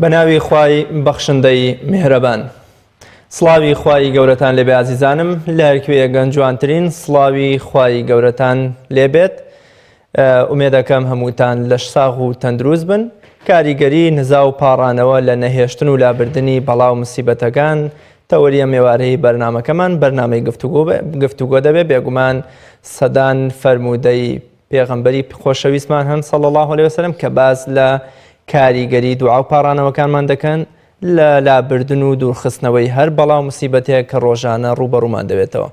بەناوی خوای بەخشندەی میهرەبان. سڵاوی خوای گەورەتان لێبێ عزیزانم، لە هەرکوێ گەنجوانترین سڵاوی خوای گەورەتان لێبێت. ئومێد دەکەم هەمووتان لەش ساغ و تەندروست بن. کاریگەری نزا و پاڕانەوە لە نەهێشتن و لابردنی بەڵاو مسیبەتەکان تەوەریە میێوارەی بەرنامەکەمان بەرنامەی گفتوگۆ دەبێت. بێگومان سەدان فەرموودەی پێغەمبەری خۆشەویستمان هەن صلی الله علیه وسلم کە باز لە کاریگەری دوعا و پاڕانەوەکانمان دەکەن لە لابردن و دوورخستنەوەی هەر بەڵاو مسیبەتێک کە ڕۆژانە ڕوبەڕوومان دەبێتەوە.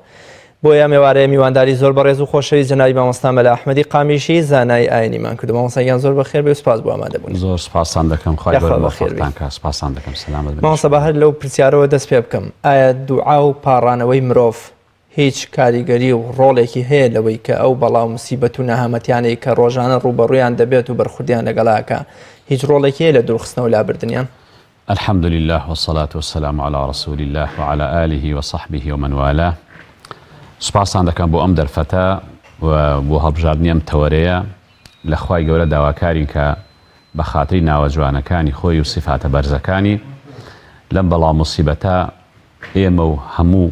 بۆیە میێوارەیە میوانداری زۆر بەڕێز و خۆشەویست جەنابی مامۆستا مەلا ئەحمەدی قامیشی زانای ئاینیمان کردو. مامۆستایان زۆر بەخێر بێ و سپاس بۆ ئامادەبوون. زۆر سپاسان دەکەم، خوای بەخێرتان کە سپاسان دەکەم. سلامت بن. مامۆستا بە هەر لەو پرسیارەوە دەست پێ بکەم، ئایا دوعا و پاڕانەوەی مرۆڤ هیچ کاریگەری و ڕۆڵێکی هەیە لەوەی کە ئەو بەڵاو مسیبەت و نەهامەتیانەی کە ڕۆژانە ڕوبەڕوویان دەبێت و بەرخوردیان لەگەڵاکە هیچ ڕۆڵێکی هەیە لە دوورخستنەوە و لابردنیان؟ الحمد لله والصلاة والسلام على رسول الله وعلى آله وصحبه ومن والاه. سپاسان دەکەم بۆ ئەم دەرفەتە و بۆ هەڵبژاردننی ئەم تەوەرەیە لە خوای گەورە داواکارین کە بە خاتری ناوە جوانەکانی خۆی و سیفاتە بەرزەکانی لەم بەڵاو موسیبەتە ئێمە و هەموو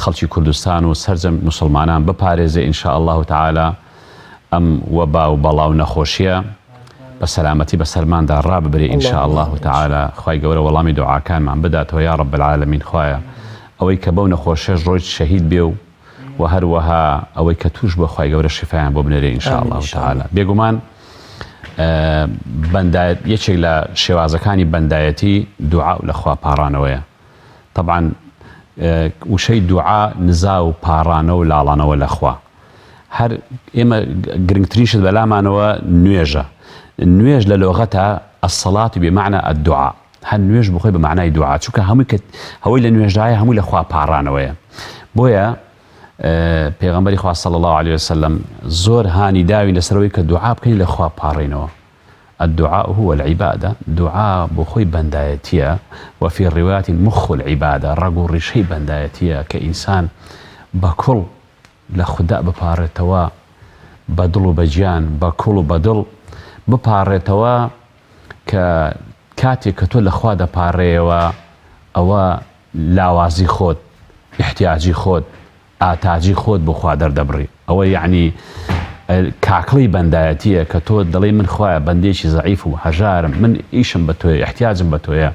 خەڵکی کوردستان و سەرجەم موسڵمانان بپارێزێ ئینشاء الله تعالى ئەم وەبا و بەڵاو نەخۆشیە بە سەلامەتی بەسەرماندا ڕاببرێ ئینشاء الله تعالى. خوای گەورە وەڵامی دوعاکانمان بداتەوە یا رب العالمین. خوایە ئەوەی کە بەو نەخۆشیەش ڕۆیت شەهید بێ و هەروەها ئەوەی کە توش بۆ خوای گەورە شیفایان بۆ بنێرێ ئینشاء الله تعالى. بێگومان یەکێک لە شێوازەکانی بەندایەتی دوعا و لە خوا پاڕانەوەیە. طبعا وشەی دوعا نزا و پاڕانە و لاڵانەوە لە خوا. هەر ئێمە گرنگترینشت بەلامانەوە نوێژە. نوێژ لە لۆغەتە الصلاة بمعنى الدعاء. هەر نوێژ بخۆی بە معنای دوعا، چونکە هەمووی لە نوێژدایە هەمووی لە خوا پاڕانەوەیە. بۆیە پێغەمبەری خوا صلی الله عليه وسلم زۆر هانی داوین لەسەرەوەی کە دوعا بکەین لە خوا پاڕێنەوە. الدعاء هو العبادة. دعاء بخوي بندايتية وفي الرواية مخ العبادة. رجل رشي بندايتية كإنسان بكل لخداء ببارتوا بدل بجيان بكل بدل ببارتوا كاتي كتول لخواد باريوا أو لاوازي خود احتياجي خود آتاجي خود بخوادر دبري أو يعني کاکڵی بەندایەتیە کە تۆ دەڵێ من خۆیە بەندێکی زەعیف و هەژارم، من ئیشم بە تۆیە، احتیاجم بە تۆیە.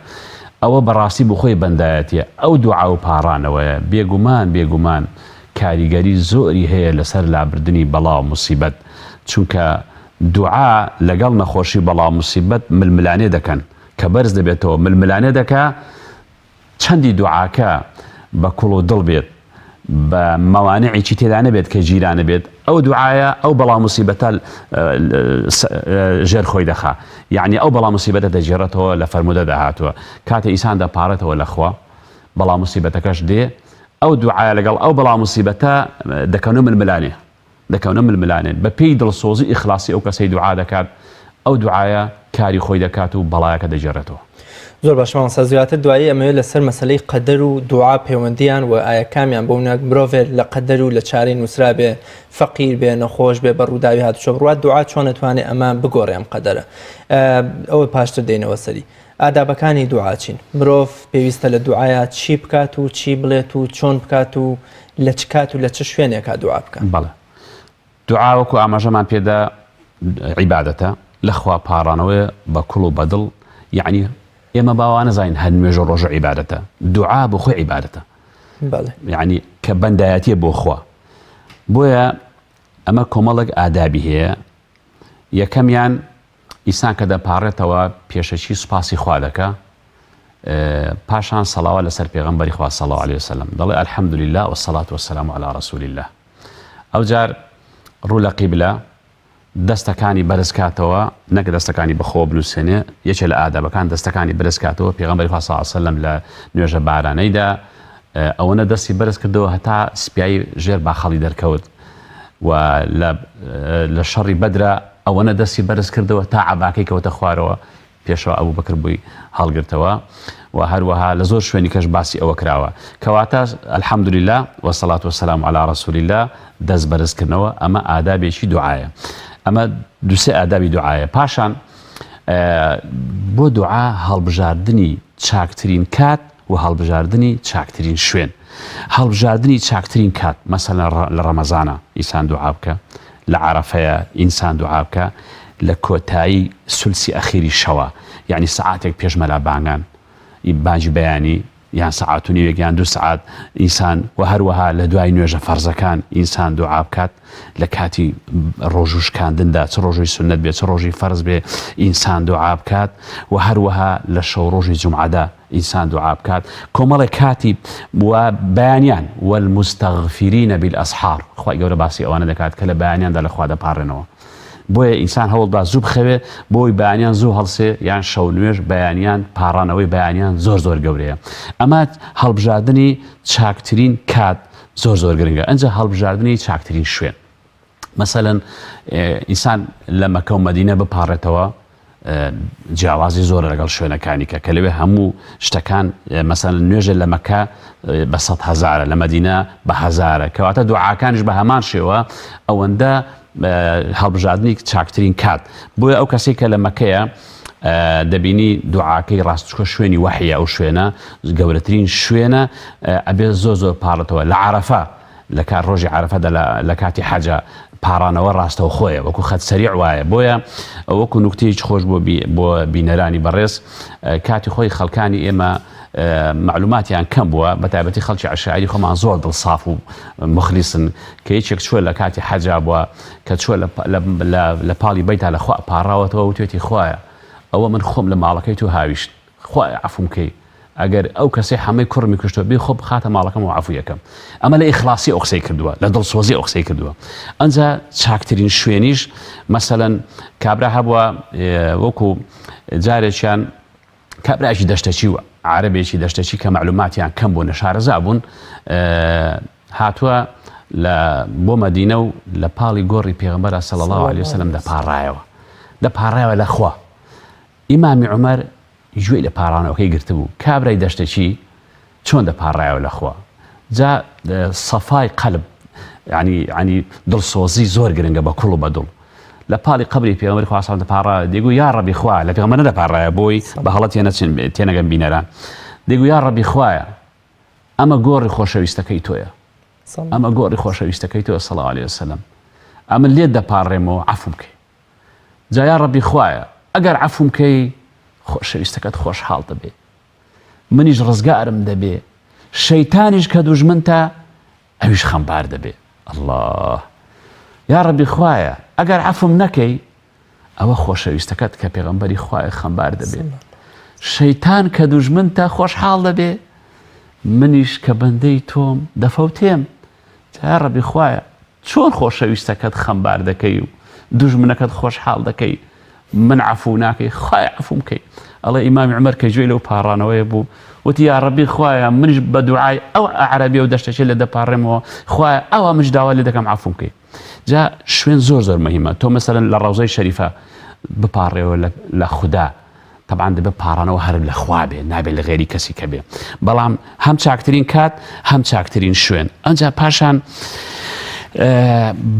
ئەوە بەڕاستی بخۆی بەندایەتیە. ئەو دوعا و پاڕانەوەیە بێگومان کاریگەری زۆری هەیە لەسەر لابردنی بەڵاو موسیبەت، چونکە دوعا لەگەڵ نەخۆشی بەڵاو موسیبەت ململانێ دەکەن کە بەرز دەبێتەوە. ململانێ دەکا چەندی دوعاکە بە کوڵ و دڵ بێت، بە مەوانعێکی تێدا نەبێت کە جیرانە بێت، ئەو دوعاە ئەو بەڵاو موسیبەتە ژێر خۆی دەخا. یعنی ئەو بەڵاو موسیبەتە دەجێڕێتەوە لە فەرموودە داهاتووە. کاتە ئینسان دەپارێتەوە لە خوا بەڵاو موسیبەتەکەش دێ، ئەو دوعاە لەگەڵ ئەو بەڵاو موسیبەتە دەکەونە ململانێ بە پێی دڵسۆزی ئیخلاسی ئەو کەسەی دوعا دەکات. ئەو دوعاە کاری خۆی دەکات و بەڵایەکە دەجێڕێتەوە. زۆر باش مامۆستا، زیاتر دوایی ئەمەوێت لەسەر مەسەلەی قەدەر و دوعا پەیوەندیان و ئایا کامیان بۆ مرۆڤێک لە قەدەر و لە چارەی نووسرا بێ، فەقیر بێ، نەخۆش بێ، بە ڕووداوی هاتوچۆ بڕوات دوعا چۆن دەتوانێت ئەمە بگۆڕێ ئەم قەدەرە. ئەوە پاشتر دێنەوە سەری. ئادابەکانی دوعا چین؟ مرۆڤ پێویستە لە دوعاە چی بکات و چی بڵێت و چۆن بکات و لە چ کات و لە چ شوێنێکا دوعا بکات؟ بەڵێ، دوعا وەکو ئاماژەمان پێدا عیبادەتە، لەخوا پاڕانەوەی بە کوڵ و بەدڵ. یعنی ئێمە باوانە زین هەر نوێژە ڕۆژە عیبادەتە، دوعا بۆ خۆی عیبادەتە. یعنی کە بەندایەتیە بۆ خوا. بۆیە ئەمە کۆمەڵێک ئادابی هەیە. یەکەمیان ئینسان کە دەپاڕێتەوە پێشەچی سوپاسی خوا دەکا، پاشان سەڵاوە لەسەر پێغەمبەری خوا صلی الله عليه وسلم دەڵێ الحەمد لله والصلاة والسلام على رسول الله. ئەو جار ڕوو لە قیبلە دەستەکانی بەرزکاتەوە، نەک دەستەکانی بەخۆ بنووسێنێ. یەکێک لە ئادابەکان دەستەکانی بەرزکاتەوە. پێغەمبەری خوا صلی الله عليه وسلم لە نوێژە بارانەیدا ئەوەنە دەستی بەرز کردەوە هەتا سپیایی ژێر باخەڵی دەرکەوت، و لە شەڕی بەدرە ئەوەنە دەستی بەرز کردەوە تا عەباکەی کەوتە خوارەوە. پێشەوە ئەبوو بەکر بووی هەڵگرتەوە، و هەروەها لە زۆر شوێنی کەش باسی ئەوە کراوە. کەواتە الحەمد لله والصلاة والسلام على رسول الله دەست بەرزکردنەوە ئەمە ئادابێکی دوعایە. ئەمە دووسێ ئادابی دوعایە. پاشان بۆ دوعا هەڵبژاردننی چاکترین کات و هەڵبژاردننی چاکترین شوێن هەڵبژاردننی چاکترین کات مەسەلەن لە ڕەمەزانە ئینسان دوعا بکە لە عەرەفەیە ئینسان دوعا بکە لە کۆتایی سولسی ئەخیری شەوە یعنی سەعاتێک پێش مەلا بانگان بانجی بەیانی یان سەعات و نیوێک یان 2 سەعات ئینسان و هەروەها لە دوای نوێژە فەرزەکان ئینسان دوعا بکات لە کاتی ڕۆژ و شکاندندا چ ڕۆژی سنت بێت چ ڕۆژی فەرز بێ ئینسان دوعا بکات و هەروەها لە شەو ڕۆژی جومعەدا ئینسان دوعا بکات کۆمەڵێک کاتی و بەیانیان والمستەغفرین بالأسحار خوای گەورە باسی ئەوانە دەکات کە لە بەیانیاندا لە خوا دەپاڕێنەوە بۆیە ئینسان هەوڵدا زوو بخەوێ بۆی بەیانیان زوو هەڵسێ یان شەو نوێژ بەیانیان پاڕانەوەی بەیانیان زۆر گەورەیە ئەمە هەڵبژاردننی چاکترین کات زۆر گرنگە ئەنجا هەڵبژاردننی چاکترین شوێن مەسەلەن ئینسان لە مەکە و مەدینە بپاڕێتەوە جیاوازی زۆر لەگەڵ شوێنەکانی کە لەوێ هەموو شتەکان مەسەلەن نوێژە لە مەکە بە 100,000 لە مەدینە بە 1000 کەواتە دوعاکانیش بە هەمان شێوە ئەوەندە هەڵبژاردننی چاکترین کات بۆیە ئەو کەسێک کە لە مەکەیە دەبینی دوعاکەی ڕاستچکۆ شوێنی وحیە ئەو شوێنە گەورەترین شوێنە ئەبێ زۆر پاڕێتەوە لە عەرەفە لە کات ڕۆژی عەرەفەدا لە کاتی حەجە پاڕانەوە ڕاستەوە خۆیە وەکو خەت سەریع وایە بۆیە وەکو نوکتەیەکی خۆش بۆ بینەرانی بەڕێز کاتی خۆی خەڵکانی ئێمە معلوماتیان کەم بووە بە تایبەتی خەڵکی عەشائیری خۆمان زۆر دڵساف و مخلیسن کە هیچێک چوە لە کاتی حەجا بووە کە چوە لە پاڵی بەیتا لە خوا پاڕاوەتەوە وتێتی خوایە ئەوە من خۆم لە ماڵەکەی تۆ هاویشت خوایە عەفوم کەی ئەگەر ئەو کەسەی هەمەی کوڕمی کوشتووە بێ خۆ بخاتە ماڵەکەم و عەفو یەکەم ئەمە لە ئیخلاسی ئەو قسەی کردووە لە دڵسۆزی ئەو قسەی کردووە ئەنجا چاکترین شوێنیش مەسەلەن کابرا هەبووە وەکو جارێکیان کابراایکی دەشتەچی وە عەرەبێکی دەشتەچی کە معلوماتیان کەم بوو نەشارەزا بوون هاتووە بۆ مەدینە و لە پاڵی گۆڕی پێغەمبەر صلی الله علیه وسلم دەپاڕایەوە لە خوا ئیمامی عومەر گوێی لە پاڕانەوەکەی گرتبوو کابرای دەشتەچی چۆن دەپاڕایەوە لە خوا جا سەفای قەلب ینی دڵسۆزی زۆر گرنگە بە کوڵ و بەدڵ لە پاڵی قبری پێغەمبەری خوا سەڵام دەپاڕایە دەیگو یا ڕەبی خوا لە پێغەمبەر نەدەپاڕایە بۆی بە هەڵە تێنەگەن بینەران دەیگو یا ڕەبی خوایە ئەمە گۆڕی خۆشەویستەکەی تۆیە ئەمە گۆڕی خۆشەویستەکەی تۆ صلی الله علیه وسلم ئەمە لێت دەپاڕێمەوە عەفوم کەی جا یا ڕەبی خوایە ئەگەر عەفوم کەی خۆشەویستەکەت خۆشحاڵ دەبێ منیش ڕزگارم دەبێ شەیتانیش کە دوژمنتە ئەویش خەمبار دەبێ الله یا ڕەبی خوایە ئەگەر عەفوم نەکەی ئەوە خۆشەویستەکەت کە پێغەمبەری خوایە خەمبار دەبێ شەیتان کە دوژمنتە خۆشحاڵ دەبێ منیش کە بەندەی تۆم دەفەوتێم یا ڕەبی خوایە چۆن خۆشەویستەکەت خەمبار دەکەی و دوژمنەکەت خۆشحاڵ دەکەی من عەفو ناکەی خوایە عەفوم کەی ئەڵێ ئیمامی عومەر کە گوێی لەو پاڕانەوەیە بوو وتی یا ڕەبی خوایە منیش بە دوعای ئەو عەرەبیە و دەشتەچی لە دەپاڕێمەوە خوایە ئەوە منیش داوا لێ دەکەم عەفوم کەی جا شوێن زۆر مهمە تۆ مەسەلەن لە ڕەوزەی شەریفە بپاڕێەوە لە خودا طبعا دەبێ پاڕانەوە هەر لە خوا بێ نابێت لە غێری کەسی کە بێ بەڵام هەم چاکترین کات هەم چاکترین شوێن ئەنجا پاشان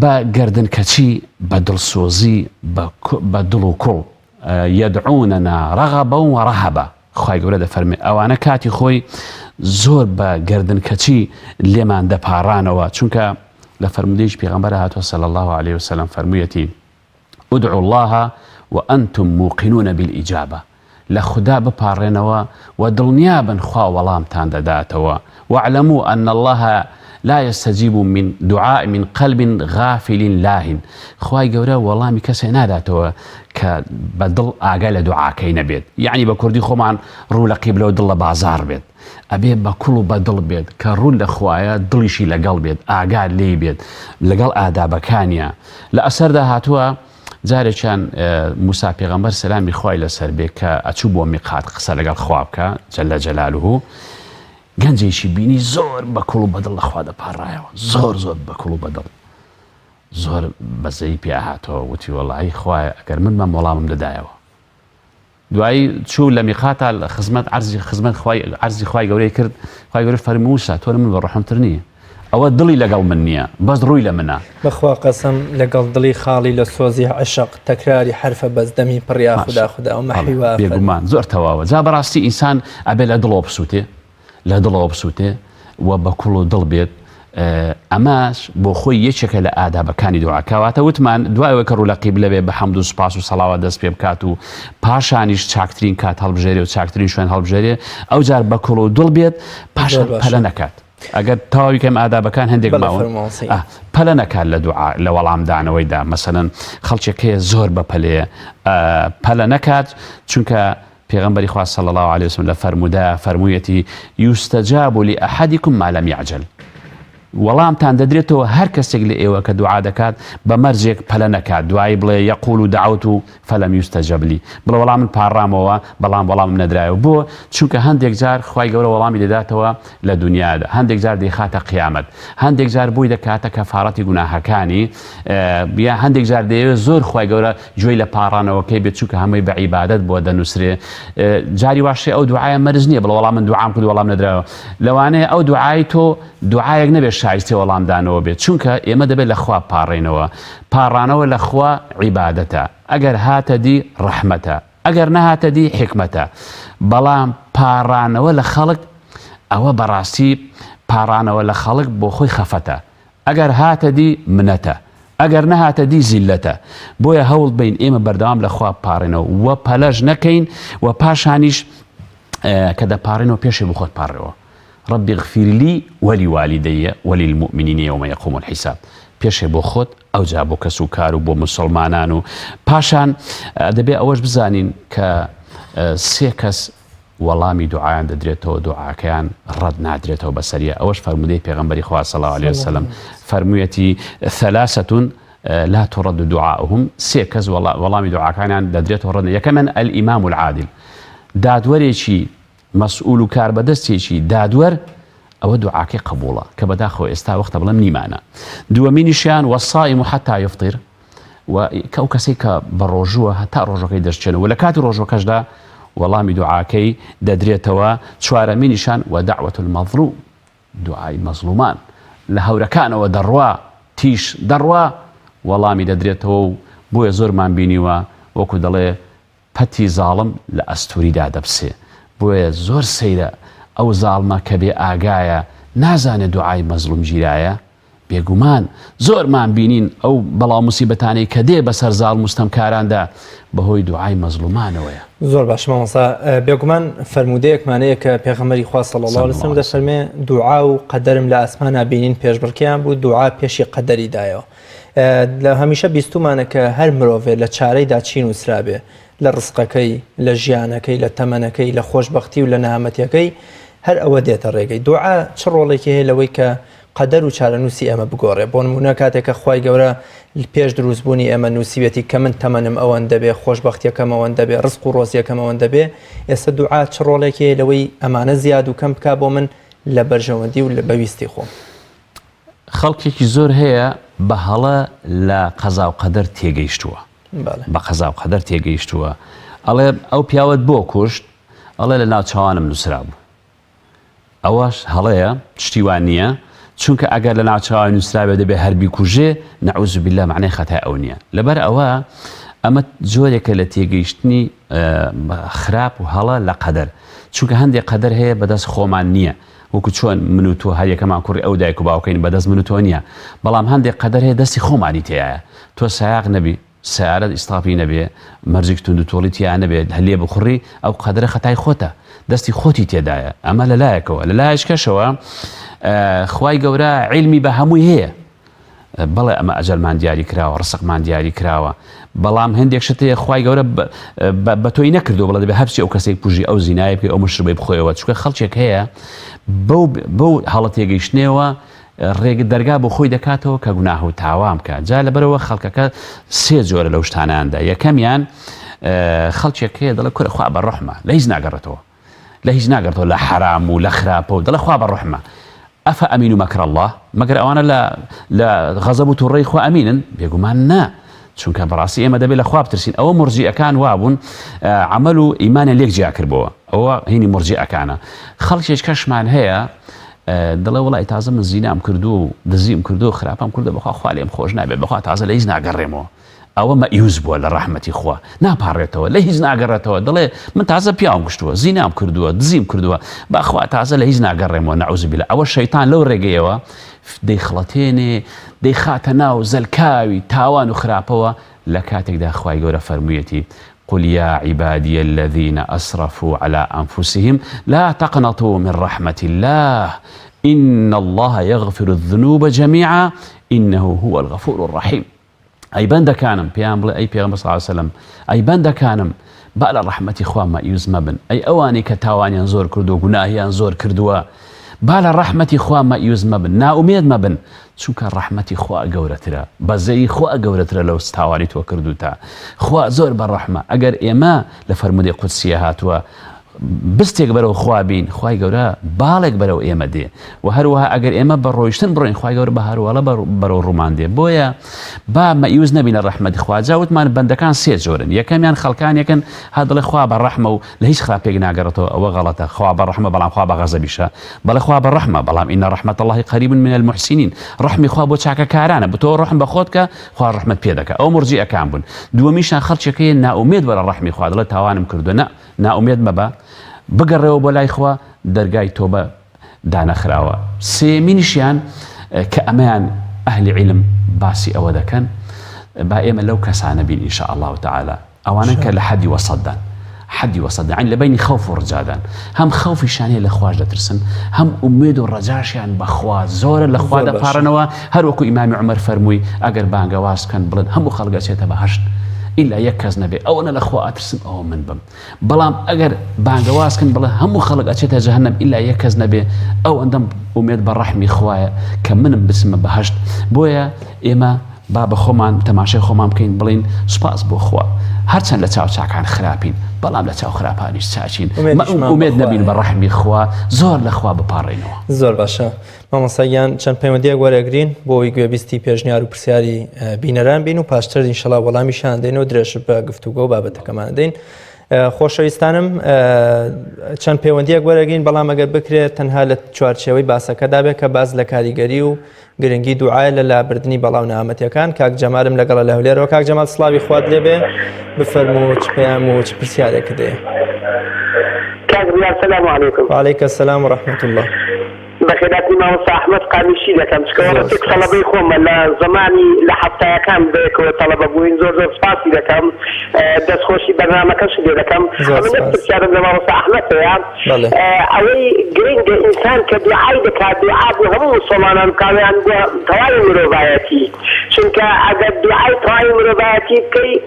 بە گەردنکەچی بە دڵسۆزی بە دڵ و کوڵ یەدعونەنا ڕەغەبە و ڕەهەبە خوای گەورە دەفەرمێ ئەوانە کاتی خۆی زۆر بە گەردنکەچی لێمان دەپاڕانەوە چونکە لە فەرمودەیەکی پێغەمبەر هاتووە صلی الله عليه وسلم فەرموویەتی ادعوا الله وأنتم موقنون بالإجابة لخدا بپارێنەوە و دڵنیابن خوا وەڵامتان دەداتەوە واعلموا أن الله لا يستجيب من دعاء من قلب غافل لاهٍ خوای گەورە وەڵامی کەسێ ناداتەوە کە بە دڵ ئاگای لە دوعاکەی نەبێت یعنی بە کوردی خۆمان ڕوو لە قیبلە و دڵ لە بازار بێت ئەبێ بە کوڵ و بە دڵ بێت کە ڕوو لە خوایە دڵیشی لەگەڵ بێت ئاگا لێ بێت لەگەڵ ئادابەکانیە لە ئەسەردا هاتووە جارێکیان موسا پێغەمبەر سەلامی خوای لەسەر بێ کە ئەچوو بۆ میقات قسە لەگەڵ خوا بکە جەلە جەلالوه گەنجێکی بینی زۆر بە کوڵ و بەدڵ لەخوا دەپاڕایەوە زۆر بە کوڵ و بەدڵ زۆر بەزەی پێ هاتەوە وتی وەڵاهی خوایە ئەگەر من وەڵامم دەدایەوە دوایی چوو لە میقاتە خزمەت عەرزی خوای گەورەی کرد خوای گەورە فەرمووی موسا تۆ لە من بە ڕەحمتر نییە ئەوە دڵی لەگەڵ من نییە بەس ڕووی لە منە بەخوا قەسەم لەگەڵ دڵی خاڵی لە سۆزی عشق تەکراری حرفە بەزدەمی پڕیا خدا و مەحیوا بێگومان زۆر تەواوە جا بەڕاستی ئینسان ئەبێ لە دڵەوە بسووتێ لە دڵەوە بسووتێ و بە کوڵ و دڵ بێت ئەماش بۆ خۆی یەکێکە لە ئادابەکانی دوعاکەواتە وتمان دوایەوە کە ڕوو لە قیبلە بێ بە حەمد و سوپاس و سەڵاوات دەست پێ بکات و پاشانیش چاکترین کات هەڵبژێرێ و چاکترین شوێن هەڵبژێرێ ئەو جار بە کوڵ و دڵ بێت پاشان پەلە نەکات ئەگەر تەواوی کەم ئادابەکان هەندێک ماوە پەلە نەکات لە وەڵامدانەوەیدا مەسەلەن خەڵکێکەیە زۆر بەپەلەیە پەلە نەکات چونکە پێغەمبەری خوا صلی الله عليه وسلم لە فەرموودا فەرموویەتی یوستەجاب لأحدکم ما لم يعجل وەڵامتان دەدرێتەوە هەر کەسێک لە ئێوە کە دوعا دەکات بە مەرجێک پەلە نەکات دوایی بڵێ یەقول و دعوت و فەلەم یوستەجەب لی بڵێ وەڵام من پاڕامەوە بەڵام وەڵامم نەدرایەوە بۆ چونکە هەندێک جار خوای گەورە وەڵامی دەداتەوە لە دنیادا هەندێک جار دەیخاتە قیامەت هەندێک جار بووی دەکاتە کەفارەتی گوناهەکانی یا هەندێک جار دەیەوێت زۆر خوای گەورە گوێی لە پاڕانەوەکەی بێت چونکە هەمووی بە عیبادەت بۆ دەنووسرێ جاری واشێ ئەو دوعایە مەرج نییە بڵێ وەڵام من دوعام کرد وەڵام نەدرایەوە لەوانەیە ئەو دوعای تۆ دوعایەک نەبێت شایستی وەڵامدانەوە بێت چونکە ئێمە دەبێت لە خوا پاڕێنەوە پاڕانەوە لە خوا عیبادەتە ئەگەر هاتە دی ڕەحمەتە ئەگەر نەهاتە دی حکمەتە بەڵام پاڕانەوە لە خەڵک ئەوە بەڕاستی پاڕانەوە لە خەڵک بۆ خۆی خەفەتە ئەگەر هاتە دی منەتە ئەگەر نەهاتە دی زیلەتە بۆیە هەوڵ بین ئێمە بەردەوام لە خوا پاڕێنەوە وە پەلەژ نەکەین و پاشانیش کە دەپاڕێنەوە پێشێ بۆ خۆت پاڕێەوە ربي اغفر لي ولوالدي وللمؤمنين يوم يقوم الحساب پێشێ بۆ خۆت ئەو جا بۆ کەس و کار و بۆ مسلمانان و پاشان دەبێ ئەوەش بزانین کە سێ کەس وەڵامی دوعایان دەدرێتەوە دوعاکەیان ڕەت نادرێتەوە بەسەریە ئەوەش فەرمودەی پێغەمبەری خوا صلی الله عليه وسلم فەرموویەتی ثلاثة لا ترد دعاؤهم سێ کەس وەڵامی دوعاکانیان دەدرێتەوە ڕەت یەکەمەن الئیمام العادل دادوەرێکی مەسئول و کار بەدەستێکی دادوەر ئەوە دوعاکەی قبوڵە کە بەداخەوە ئێستا وەختە بڵێم نیمانە دووەمینیشیان وەسائم حتا یفطر و ئەو کەسێک کە بە ڕۆژووە هەتا ڕۆژەکەی دەرچێنەوە لە کاتی ڕۆژەکەشدا وەڵامی دوعاکەی دەدرێتەوە چوارەمینیشان و دعوة المظلوم دوعای مەزلومان لە هەورەکانەوە دەڕوا تیش دەڕوا وەڵامی دەدرێتەوە و بۆیە زۆرمان بینیوە وەکو دەڵێ پەتی زاڵم لە ئەستوریدا دەبسێ بۆیە زۆر سەیرە ئەو زاڵمە کە بێ ئاگایە نازانێت دوعای مەزلوم گیرایە بێگومان زۆرمان بینین ئەو بەڵاو موسیبەتانەی کە دێ بەسەر زاڵ مستەمکاراندا بەهۆی دوعای مەزلومانەوەیە زۆر باش مامۆستا بێگومان فەرمودەیەکمانەیە کە پێغەمبەری خوا صلی الله علیه وسلم دەفەرمێ دوعا و قەدەرم لە ئاسمانە بینین پێشبڕکیان بوو دوعا پێشی قەدەریدایەوە لە هەمیشە بیستومانە کە هەر مرۆڤێ لە چارەیدا چین وسرابێ لە ڕزقەکەی لە ژیانەکەی لە تەمەنەکەی لە خۆشبەختی و لە نەهامەتیەکەی هەر ئەوە دێتە ڕێگەی دوعا چ ڕۆڵێکی هەیە لەوەی کە قەدەر و چارەنووسی ئێمە بگۆڕێ بۆ نمونە کاتێک کە خوای گەورە پێش دروستبوونی ئێمە نووسیوێتی کە من تەمەنم ئەوەندە بێ خۆشبەختیەکەم ئەوەندە بێ ڕزق و ڕۆزیەکەم ئەوەندە بێ ئێستا دوعا چ ڕۆڵێکی هەیە لەوەی ئەمانە زیاد و کەم بکا بۆ من لە بەرژەوەندی و لە بەویستی خۆم خەڵکێکی زۆر هەیە بە هەڵە لە قەزا و قەدەر تێگەیشتووە بە قەزا و قەدەر تێگەیشتووە ئەڵێ ئەو پیاوەت بۆ کوشت ئەڵێ لە ناو چاوانم نووسرا بوو ئەوەش هەڵەیە شتیوان نییە چونکە ئەگەر لە ناو چاوان نووسرابێ دەبێ هەربی کوژێ نەعوذ بالله معنای خەتای ئەو نییە لەبەر ئەوە ئەمە جۆرێکە لە تێگەیشتنی خراپ و هەڵە لە قەدەر چونکە هەندێک قەدەر هەیە بەدەست خۆمان نییە وەکو چۆن من و تۆ هەر یەکەمان کوڕی ئەو دایک و باوکەین بەدەست من و تۆ نییە بەڵام هەندێک قەدەر هەیە دەستی خۆمانی تێیە تۆ سایاق نەبی سیارەت ئیستافی نەبێ مەرجێک تونند و تۆڵیتیان نەبێت هەلێ بخوڕی ئەو قەدرە خەتای خۆتە دەستی خۆتی تێدایە ئەمە لەلایەکەوە لەلایەش کەشەوە خوای گەورە عیلمی بە هەمووی هەیە بەڵێ ئەمە ئەجەلمان دیاری کراوە ڕسقمان دیاری کراوە بەڵام هەندێک شتەیە خوای گەورە بە تۆی نەکردو بڵێ دەبێ هەرچی ئەو کەسێک پوژی ئەو زینایە بکەی ئەو مشروبەی بخۆیەوە چونکە خەڵکێک هەیە بەو هەڵە تێگەیشتنەوە ڕێگە دەرگا بۆ خۆی دەکاتەوە کە گوناه و تاوان بکات جا لەبەرەوە خەڵکەکە سێ جۆرە لەو شتاناندا یەکەمیان خەڵکێک هەیە دەڵێ کورە خوا بەڕەحمە لە هیچ ناگەڕێتەوە لە هیچ ناگەڕێتەوە لە حرام و لە خراپە و دەڵێ خوا بەڕەحمە ئەفەئەمین مەکر الله مەگەر ئەوانە لە غەزەب و تووڕەی خوا ئەمینن بێگومان نا چونکە بەڕاستی ئێمە دەبێت لە خوا بترسین ئەوە مرجیئەکان وابوون عەمەل و ئیمانیان لێک جیا کردبەوە ئەوە هینی مرجیئەکانە خەڵکێک کەشمان هەیە دڵێ وڵی تازە من زینام کردو و دزیم کردو و خراپم کردو بخوا خوا لێم خۆش نابێت بخوا تازە لە هیچ ناگەڕێمەوە ئەوە مەئیوز بووە لە ڕەحمەتی خوا ناپارڕێتەوە لە هیچ ناگەڕێتەوە دڵێ من تازە پیاوم گشتووە زینام کردووە دزیم کردووە باخوا تازە لە هیچ ناگەڕێمەوە نەعوذ بالله ئەوە شەیطان لەو ڕێگەیەوە دەیخڵەتێنێ دەیخاتە ناو زەلکاوی تاوان و خراپەوە لە کاتێکدا خوای گەورە فەرموویەتی قل يا عبادي الذين أسرفوا على أنفسهم لا تقنطوا من رحمة الله إن الله يغفر الذنوب جميعا إنه هو الغفور الرحيم أي بند كانم أي بيغمبر صلى الله عليه وسلم أي بند كانم بألا رحمة إخوان ما يزمبن أي أواني كتاواني أنزور كردو قناهي أنزور كردوا بألا رحمة إخوان ما يزمبن نا أميد مبن چونکە ڕەحمەتی خوا گەورەترە بەزەی خوا گەورەترە لەو ستاوانی تۆ کردوتە خوا زۆر بەڕەحمە ئەگەر ئێمە لە فەرمودەی قودسیە هاتووە بستێک بەرەو خوا بین خوای گەورە باڵێک بەرەو ئێمە دێ و هەروەها ئەگەر ئێمە بە ڕۆیشتن بڕۆین خوای گەورە بە هەروەڵە بەرەو ڕوومان دێ بۆیە با مەئیوز نەبینە ڕەحمەتی خوا جاوتمان بەندەکان سێ جۆرن یەکەمیان خەڵکانێکن ها دڵێ خوا بەڕەحمە و لە هیچ خراپێک ناگەڕێتەوە ئەوە غەڵەتە خوا بەڕەحمە بەڵام خوا بە غەزەبیشە بەڵێ خوا بەڕەحمە بەڵام ئینە ڕەحمەت الله قەریب من المحسنین ڕەحمی خوا بۆ چاکەکارانە بۆ تۆ ڕەحم بە خۆت کە خوا ڕەحمەت پێ دەکات ئەو مرجیئەکان بوون دووەمیشان خەڵکێکەیە نائومێد وەرە ڕەحمی خوا دڵێ تاوانم کردووە نائومێد مەبە بگەڕێەوە بۆ لای خوا دەرگای تۆبە دانەخراوە سێمینیشیان کە ئەمەیان ئەهلی عیلم باسی ئەوە دەکەن با ئێمە لەو کەسانە بین ئینشاء الله تعالی ئەوانن کە لە حەدی وەسەددان حەدی وەسەددان عین لە بینی خەوف و ڕجادان هەم خەوفیشانەیە لە خوش دەترسن هەم ئومێد و ڕەجاشیان بەخوا زۆرە لە خوا دەپارڕنەوە هەروەکو ئیمامی عومەر فەرمووی ئەگەر بانگەواز بکەن بڵێن هەموو خەڵک ئەچێتە بەهەشت إلا يكز نبي أو أنا الأخوة أترسم أو من بم بلام أجر بانجواز كن بلا هم خلق أشيتها جهنم إلا يكز نبي أو عندهم أميد بالرحمة إخويا كم من بسم بهشت بويا إما باب خمان تماشي خمان كين بلين سباس بو خوا هرچند لتاو چاکان خراپین بلام لتاو خراپانیش چاچین امید نبین بالرحمة إخوا زور لخوا بپارینەوە زۆر باشە مامۆستاگیان چەند پەیوەندیەک وەرەگرین بۆی گوێبیستی پێشنیار و پرسیاری بینەران بین و پاشتر ئینشەڵا وەڵامیشان دەین و درێژ بە گفتوگۆ و بابەتەکەمان دەین خۆشەویستانم چەند پەیوەندیەک وەرەگرین بەڵام ئەگەر بکرێت تەنها لە چوارچێوەی باسەکەدا بێت کە باز لە کاریگەری و گرنگی دوعای لە لابردنی بەڵاو نەهامەتیەکان کاک جەمالم لەگەڵ لە هەولێرەوە کاک جەمال سڵاوی خوات لێبێ بفەرموو چ پێیان و چ پرسیارێک دێ السلام عليكم. وعليكم السلام ورحمة الله. بخيراتي ما وصى أحمد قامشي لكم شكوارتك طلبي خوم لزماني لحتى كان بك وطلب أبوين زور سباسي لكم دس خوشي برنامج كشدي لكم من نفس الشهر لما وصى أحمد يا أوي جرينج إنسان كدعاء دعاء هم مسلمان كانوا عنده توائم رواياتي شنك أجد دعاء توائم رواياتي كي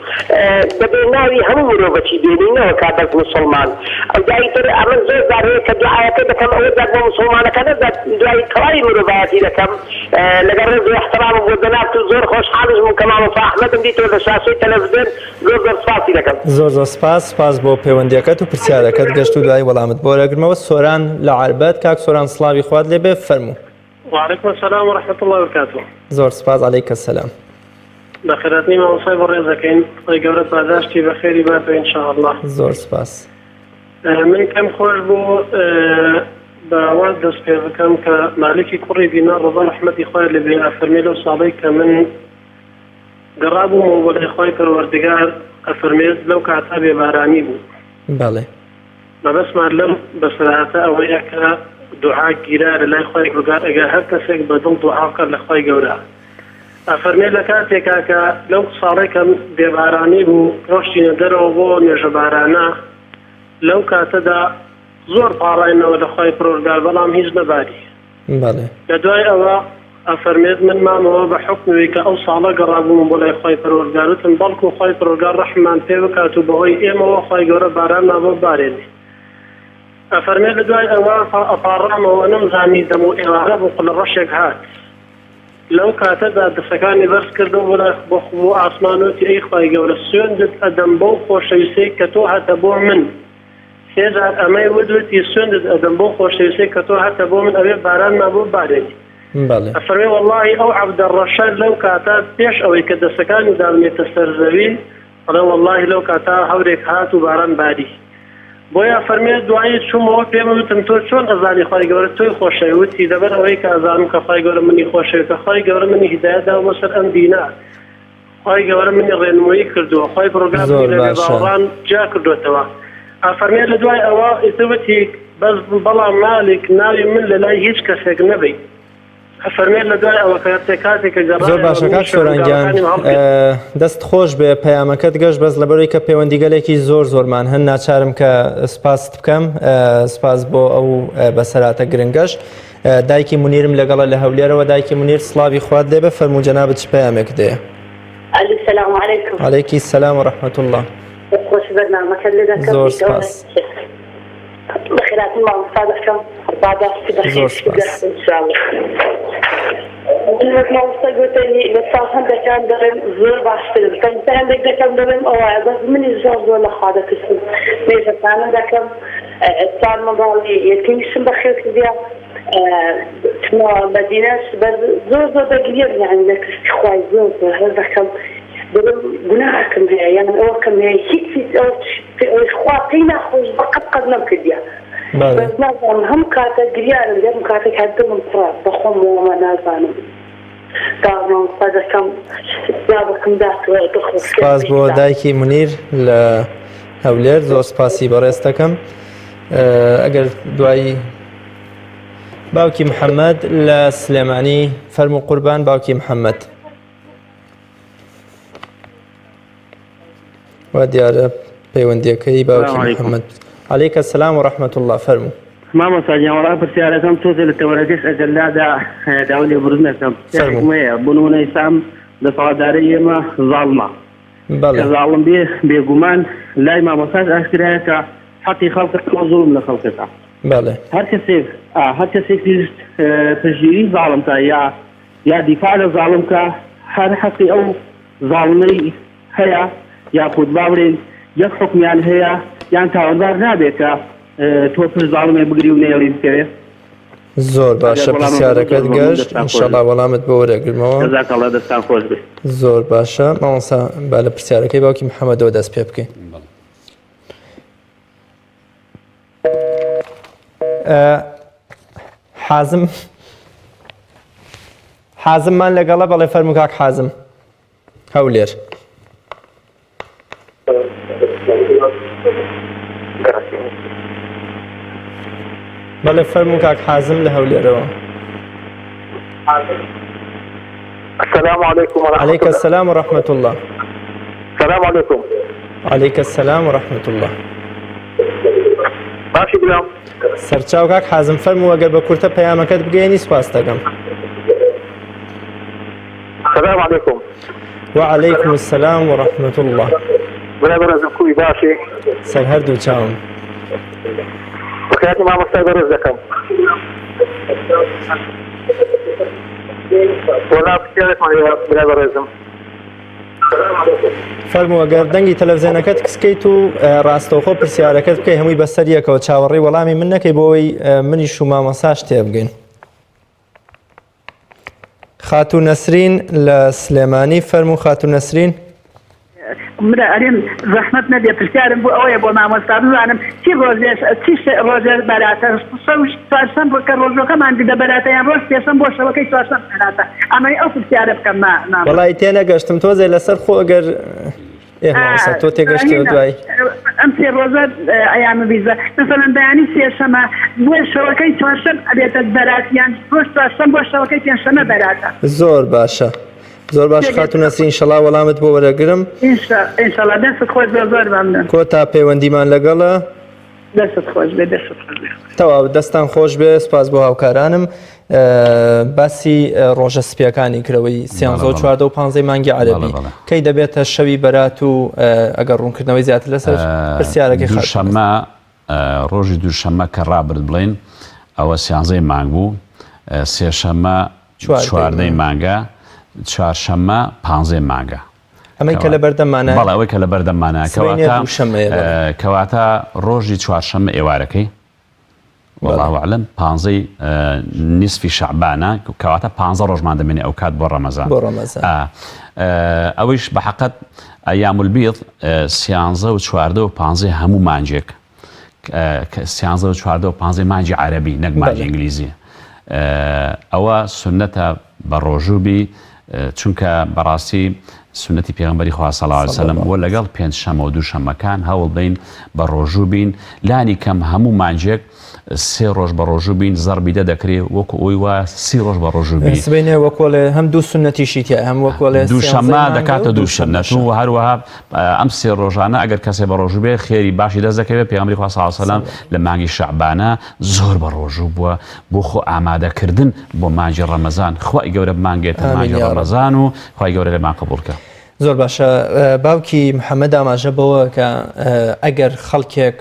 بديناوي هم رواياتي ديننا وكابت مسلمان أجاي ترى أمن زور داري كدعاء كده كم أوجد مسلمان كده دعاء توائم رواياتي لكم لقرر احترام وجدنات زور خوش حالج من كمان وصى أحمد مديت ولا شاشة تلفزيون زور سباسي لكم زور سپاس بۆ پەیوەندیەکەت و پرسیارەکەت گەشت و دوای وەڵامت بۆ وەرەگرمەوە سۆران لە عەربەت کاک سۆران سڵاوی خوات لێبێ فەرموو. وعليكم السلام ورحمة الله وبركاته. زۆر سپاس عليك السلام. بخيراتني ما وصاي بريزكين طي قولت باداشتي بخيري باتو إن شاء الله. زۆر سپاس. من كم خوش بو بوالد دست بكم كمالكي كوري دينار رضا رحمتي خويا اللي بين أفرميلو صادق من قرابو ولا خويا كروردقار أفرميل لو كعتابي باراني بو. بله. ما بس معلم بس رأتا أوياك دعاء جيران الله خويا كروردقار أجا هر كسيك بدل دعاء كر لخويا جورا. أفرميل لكاتي كاكا لو صاريك بباراني بو روشتي ندرو بو نجبارانا لو كاتدا زور طارئنا ولا خوي پروردگار بلام هیچ نباري. بله. لدواي أوا أفرميت من ما هو بحكم ويك أو صالة قرابون بلا خوي پروردگار تنبالكو خوي پروردگار رحمان تيوكاتو بغي إما وخوي قرب باران ما بباريني. أفرميت لدواي أوا أطارام ونم زاني دمو إغارب وقل الرشق هات. لو كاتدا دسكاني برس كردو بلا بخبو عثمانوتي أي خوي قول السيون أدم بو خوشيسي كتوها تبوع من. هذا أمي ودوت يسوند أدم بو خوشيسي كتو حتى بو من أبي باران ما بو بارين. بله. أفرمي والله أو عبد الرشاد لو كاتا بيش أو يكد سكان دام يتسرزوين قال والله لو كاتا هوريك هاتو باران باري. بۆیە فەرمێ دوایی چوومەوە پێم وتم تۆ چۆن ئەزانی خی گەورە تۆی خۆشەوی وتی دەبەر ئەوەی کە ئەزانم کە خی گەورە منی خۆشەوی کە خی گەورە منی هیدایەتدا بۆسەر ئەم دینە خی گەورە منی ڕێنمایی کردووە خی پرۆگرامی لە باوەڕان جا کردوێتەوە فەرمێ لە دوای ئەوە ئیتوتی بەس بەڵام مالێک ناوی من لە لای هیچ کەسێک نەبی فەرمێ لە دوای ئەوە کاتێکە زۆر باشە کاک شۆرانگیان دەست خۆش بێ پەیامەکەت گەشت بەس لەبەرەوەی کە پەیوەندیگەلێکی زۆرمان هەن ناچارم کە سپاست بکەم سپاس بۆ ئەو بەسەراتە گرنگەش دایکی مونیرم لەگەڵە لە هەولێرەوە دایکی مونیر سڵاوی خوات دێبە فەرموو جەنابەت چ پەیامێک دێ السلام عليكم. عليك السلام ورحمة الله. خوش برنامج لك. زور سپاس. بخيرات الله مصادقكم بعد زور سپاس. إن شاء الله. ما وصلت لي بصراحة ده كان درم زور باشتر كان عندك ده كان درم أواعي بس من الجوز ولا خاطر كسر ليش كان ده كان صار مضالي يتيش بخير كذا ما مدينة بس زور بقليل يعني لك استخواي زور هذا كان قناعكم هي يعني أوكم هي هيك في إخواتنا خوش بقى قدنا كذا بس نازم هم كاتة قليل اليوم كاتة كاتة من فرق بخم وما نازم دارنا هذا كم جابكم ذات وتخلص سپاس بۆ دایکی مونیر لە هەولێر زۆر سپاسی بەڕێستەکەم ئەگەر دوایی باوکی محەممەد لە سلێمانی فەرموو قوربان باوکی محەممەد و دیارە پەیوەندیەکەی باوکی محەممەد عليك السلام ورحمة الله فەرموو ماما ساجان وڵا پرسیارەکەم تۆ لە تەوەرەکەش ئەجەلادا داوای لێبوردنەکەم بنمونەی سام لە سەڵاتدارەی ئێمە زاڵمە زاڵم بێگومان لای مامۆستاش ئاشکرایە کە حەقی خەڵکە زوڵم لە خەڵکەکە هەر کەسێک پشگیری زاڵمکە یا دیفاع لە زاڵمکە هەر حەقی ئەو زاڵمەی هەیە یاخود باڵێن یەک حکمیان هەیە یان تاوەندار نابێت کە تۆ پشت زاڵمێ بگری و نێڵی بکەوێ زۆر باشە پرسیارەکەت گەشت ئینشەڵا وەڵامت بۆ وەرەگرمەوە جەزاکەڵڵا دەستان خۆش بێت زۆر باشە مامۆستا با لە پرسیارەکەی باوکی محەممەدەوە دەست پێ بکەین حازممان لەگەڵە بەڵێ فەرموو کاک حازم هەولێر بەڵێ فەرموو کاک حازم لە هەولێرەوە السلام عليكم ورحمة الله. عليك السلام ورحمة الله. السلام عليكم. عليك السلام ورحمة الله. ماشي بلام. سەرچاو کاک حازم فەرموو ئەگەر بە کورتە پەیامەکەت بگەێنی سپاس دەکەم. السلام عليكم. وعليكم السلام ورحمة الله. برازم كوي باشي. سەر هەردوو چاوم. بخيراتي مع مستعد رزقكم. ولا بخيرات مع برازم. فەرموو ئەگەر دەنگی تەلەڤیزیۆنەکەت کسکەیت و ڕاستەوخۆ پرسیارەکەت بکەی هەمووی بەسەریەکەوە چاوەڕێی وەڵامی من نەکەی بۆەوەی منیش و مامۆساش تێبگەین. خاتوو نەسرین لە سلێمانی فەرموو خاتوو نەسرین مرا ئەرێن زەحمەت نەبێ پرسیارم بۆ ئەوەیە بۆ مامۆستا بزانم چی ڕۆژێ بەراتە چوارشەم بۆ کە ڕۆژەکەمان بدە بەراتە یان ڕۆژ پێشەم بۆ شەوەکەی چوارشەم بەراتە ئەمەی ئەو پرسیارە بکەم وەڵی تێنەگەشتم تۆزێ لەسەر خۆ ئەگەر ئێمەسا تۆ تێگەشتی دوای ئەم سێ ڕۆژە ئەیامە بیزە مثلەن بەیانی سێشەمە بۆ شەوەکەی چوارشەم ئەبێتە بەراتیان ڕۆژ چوارشەم بۆ شەوەکەی پێنجشەمە بەراتە زۆر باشە زۆر باش خاتوو نەسرین ئینشەڵا وەڵامت بۆ وەرەگرم ئینشەڵا دەستت خۆش زۆر مەمنون کۆ تا پەیوەندیمان لەگەڵە دەستت خۆش بێ دەستت خۆش بێ تەواو دەستان خۆش بێ سپاس بۆ هاوکارانم باسی ڕۆژە سپیەکانی کرەوەی سیانزە و چواردە و پانزەی مانگی عەرەبی کەی دەبێتە شەوی بەرات و ئەگەر ڕوونکردنەوەی زیاتر لەسەر پرسیارەکەی دووشەممە ڕۆژی دووشەممە کە ڕابرد بڵێن ئەوە سیانزەی مانگ بوو سێشەممە چواردەی مانگە چوارشەممە پانزەی مانگە ئەمەی کە لە بەردەمانە بەڵێ ئەوەی کە لە بەردەمانە کەواتە ڕۆژی چوارشەممە ئێوارەکەی والله أعلم پانزەی نیسفی شعبانە کەواتە 15 ڕۆژمان دەمێنێ ئەو کات بۆ ڕەمەزان ئەوەیش بە حەقەت ئەیام البیض سیانزە و چواردە و پانزەی هەموو مانجێک 13 14 و 15 مانجی عربی نەک مانجی ئینگلیزی ئەوە سنەتە بە ڕۆژووبی چونکە بەڕاستی سنەتی پێغەمبەری خوا صلی الله علیه و سلم و لەگەڵ پێنج شەمە و دوو شەمەکان هەوڵ بین بە ڕۆژوو بین لانی کەم هەموو مانجێک 3 ڕۆژ بە ڕۆژوو بین زەربیدە دەکرێت وەکو ئەوی وە 30 ڕۆژ بە ڕۆژوو بین سبینێ وەکۆڵێ هەم دوو سنەتیشی تیا هەم وەکۆڵێ دوو شەمە دەکاتە دوو سنەت و هەروەها ئەم 3 ڕۆژانە ئەگەر کەسێ بە ڕۆژوو بێ خێری باشی دەست دەکەوێت پێغەمبەری خوا صلی الله علیه و سلم لە مانگی شەعبانە زۆر بە ڕۆژوو بووە بۆ خۆ ئامادەکردن بۆ مانجی ڕەمەزان خوای گەورە بمانگێتە مانجی ڕەمەزان و خوای گەورە لێمان قبوڵ بکە. زۆر باشە باوکی محەممەد ئاماژە بەوە کە ئەگەر خەڵکێک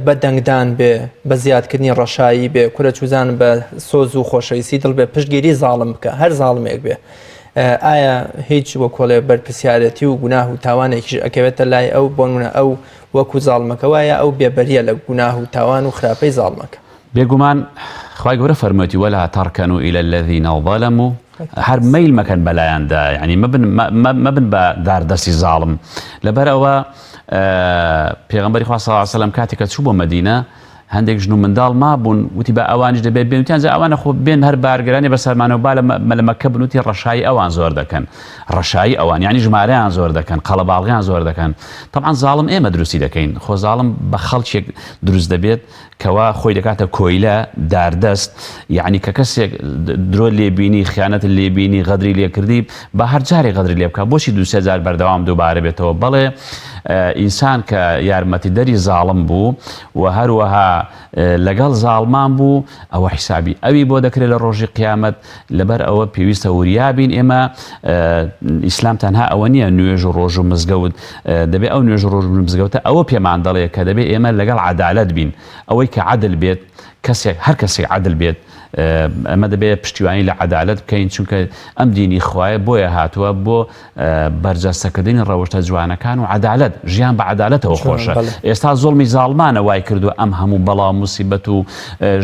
بە دەنگدان بێ بە زیادکردنی ڕەشایی بێ کورە چوزان بە سۆز و خۆشەویستی دڵ بێ پشتگیری زاڵم بکە هەر زاڵمێک بێ ئایا هیچ وە کۆڵێ بەرپرسیارەتی و گوناه و تاوانێکیش ئەکەوێتە لای ئەو بۆنمونە ئەو وەکو زاڵمەکە وایە ئەو بێبەریە لە گوناه و تاوان و خراپەی زاڵمەکە بێگومان خوای گەورە فەرموویەتی وەلا تەرکەنوا إلى الذين ظلموا هەر میل مەکەن بەلایەندا یعنی مەبن بە داردەستی زاڵم لەبەرەوە پێغەمبەری خوا صلی الله علیه و سلم کاتێکە چوو بۆ مەدینە هەندێک ژن و منداڵ مابوون وتی بە ئەوانش دەبێت بێن وتیان ئەوانە خۆ بێن هەر بارگەرانی بەسەرمانە و با لە مەکە بن وتی ڕەشایی ئەوان زۆر دەکەن ڕەشایی ئەوان یعنی ژمارەیان زۆر دەکەن قەڵەباڵغیان زۆر دەکەن طبعا زاڵم ئێمە دروستی دەکەین خۆ زاڵم بە خەڵکێک دروست دەبێت کەوا خۆی دەکاتە کۆیلە داردەست یعنی کە کەسێک درۆ لێبینی خیانەت لێبینی غەدری لێکردی بە هەر جارێ غەدری لێ بکە بۆچی دوو سێ جار بەردەوام دووبارە بێتەوە بەڵێ ئینسان کە یارمەتیدەری زاڵم بوو و هەروەها لەگەڵ زاڵمان بوو ئەوە حیسابی ئەوی بۆ دەکرێت لە ڕۆژی قیامەت لەبەر ئەوە پێویستە وریابین ئێمە ئیسلام تەنها ئەوە نییە نوێژ و ڕۆژ و مزگەوت دەبێت ئەو نوێژ و ڕۆژ و مزگەوتە ئەوە پێمان دەڵێ کە دەبێت ئێمە لەگەڵ عەدالەت بین ئەوەی کە عەدل بێت کەسێک هەر کەسێک عەدل بێت ئەمە دەبێت پشتیوانی لە عەدالەت بکەین چونکە ئەم دینی خوایە بۆیە هاتووە بۆ بەرجەستەکردنی ڕەوشتە جوانەکان و عەدالەت ژیان بە عەدالەتەوە خۆشە ئێستا زوڵمی زاڵمانە وای کردووە ئەم هەموو بەڵاو موسیبەت و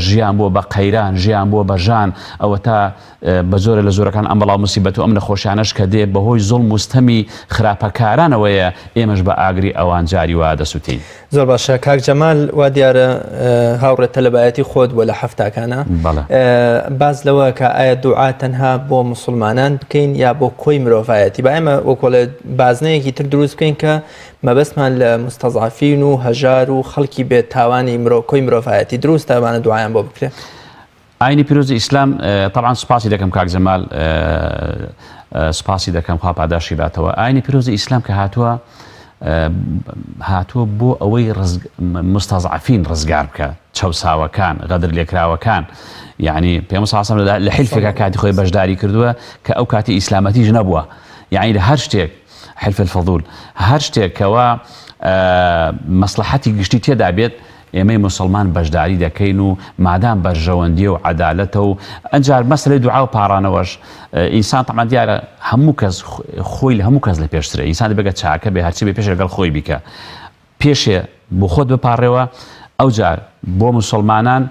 ژیان بۆ بە قەیران ژیان بۆ بە ژان ئەوە تا بە زۆرە لە زۆرەکان ئەم بەڵاو موسیبەت و ئەم نەخۆشیانەش کە دێ بەهۆی زوڵم وستەمی خراپەکارانەوەیە ئێمەش بە ئاگری ئەوان جاری وا دەسووتین. زۆر باشە کاک جەمال وا دیارە هاوڕێت تەلەبایەتی خۆت بۆ لە هەفتاکانە باز لەوە کە ئایا دوعا تەنها بۆ مسلمانان بکەین یا بۆ کۆی مرۆڤایەتی با ئێمە وەکۆڵێ بازنەیەکی تر دروست بکەین کە مەبەستمان لە مستەضعەفین و هەژار و خەڵکی بێت تاوانی کۆی مرۆڤایەتی دروستە ئەوانە دوعایان بۆ بکرێت. ئاینی پیرۆزی ئیسلام طبعا سوپاسی دەکەم کاک جەمال سوپاسی دەکەم خوا پاداشی باتەوە ئاینی پیرۆزی ئیسلام کە هاتووە بۆ ئەوەی مستەضعەفین ڕزگار بکە چەوساوەکان غەدر لێکراوەکان یعنی پێغەمبەر صلی الله علیه و سلم لە حلفێکە کاتی خۆی بەشداری کردووە کە ئەو کاتی ئیسلامەتیش نەبووە یعنی لە هەر شتێک حلف الفضول هەر شتێکەوە مەسلحەتی گشتی تێدا بێت ئێمەی مسلمان بەشداری دەکەین و مادام بەرژەوەندی و عەدالەتە و ئەنجار مەسەلەی دوعا و پارانەوەش ئینسان تەمان دیارە هەموو کەس خۆی لە هەموو کەس لە پێشترە ئینسان دەبێت چاکە بێ هەرچی بێ پێش لەگەڵ خۆی بیکە پێشێ بۆ خۆت بپارڕێەوە ئەوجار بۆ مسلمانان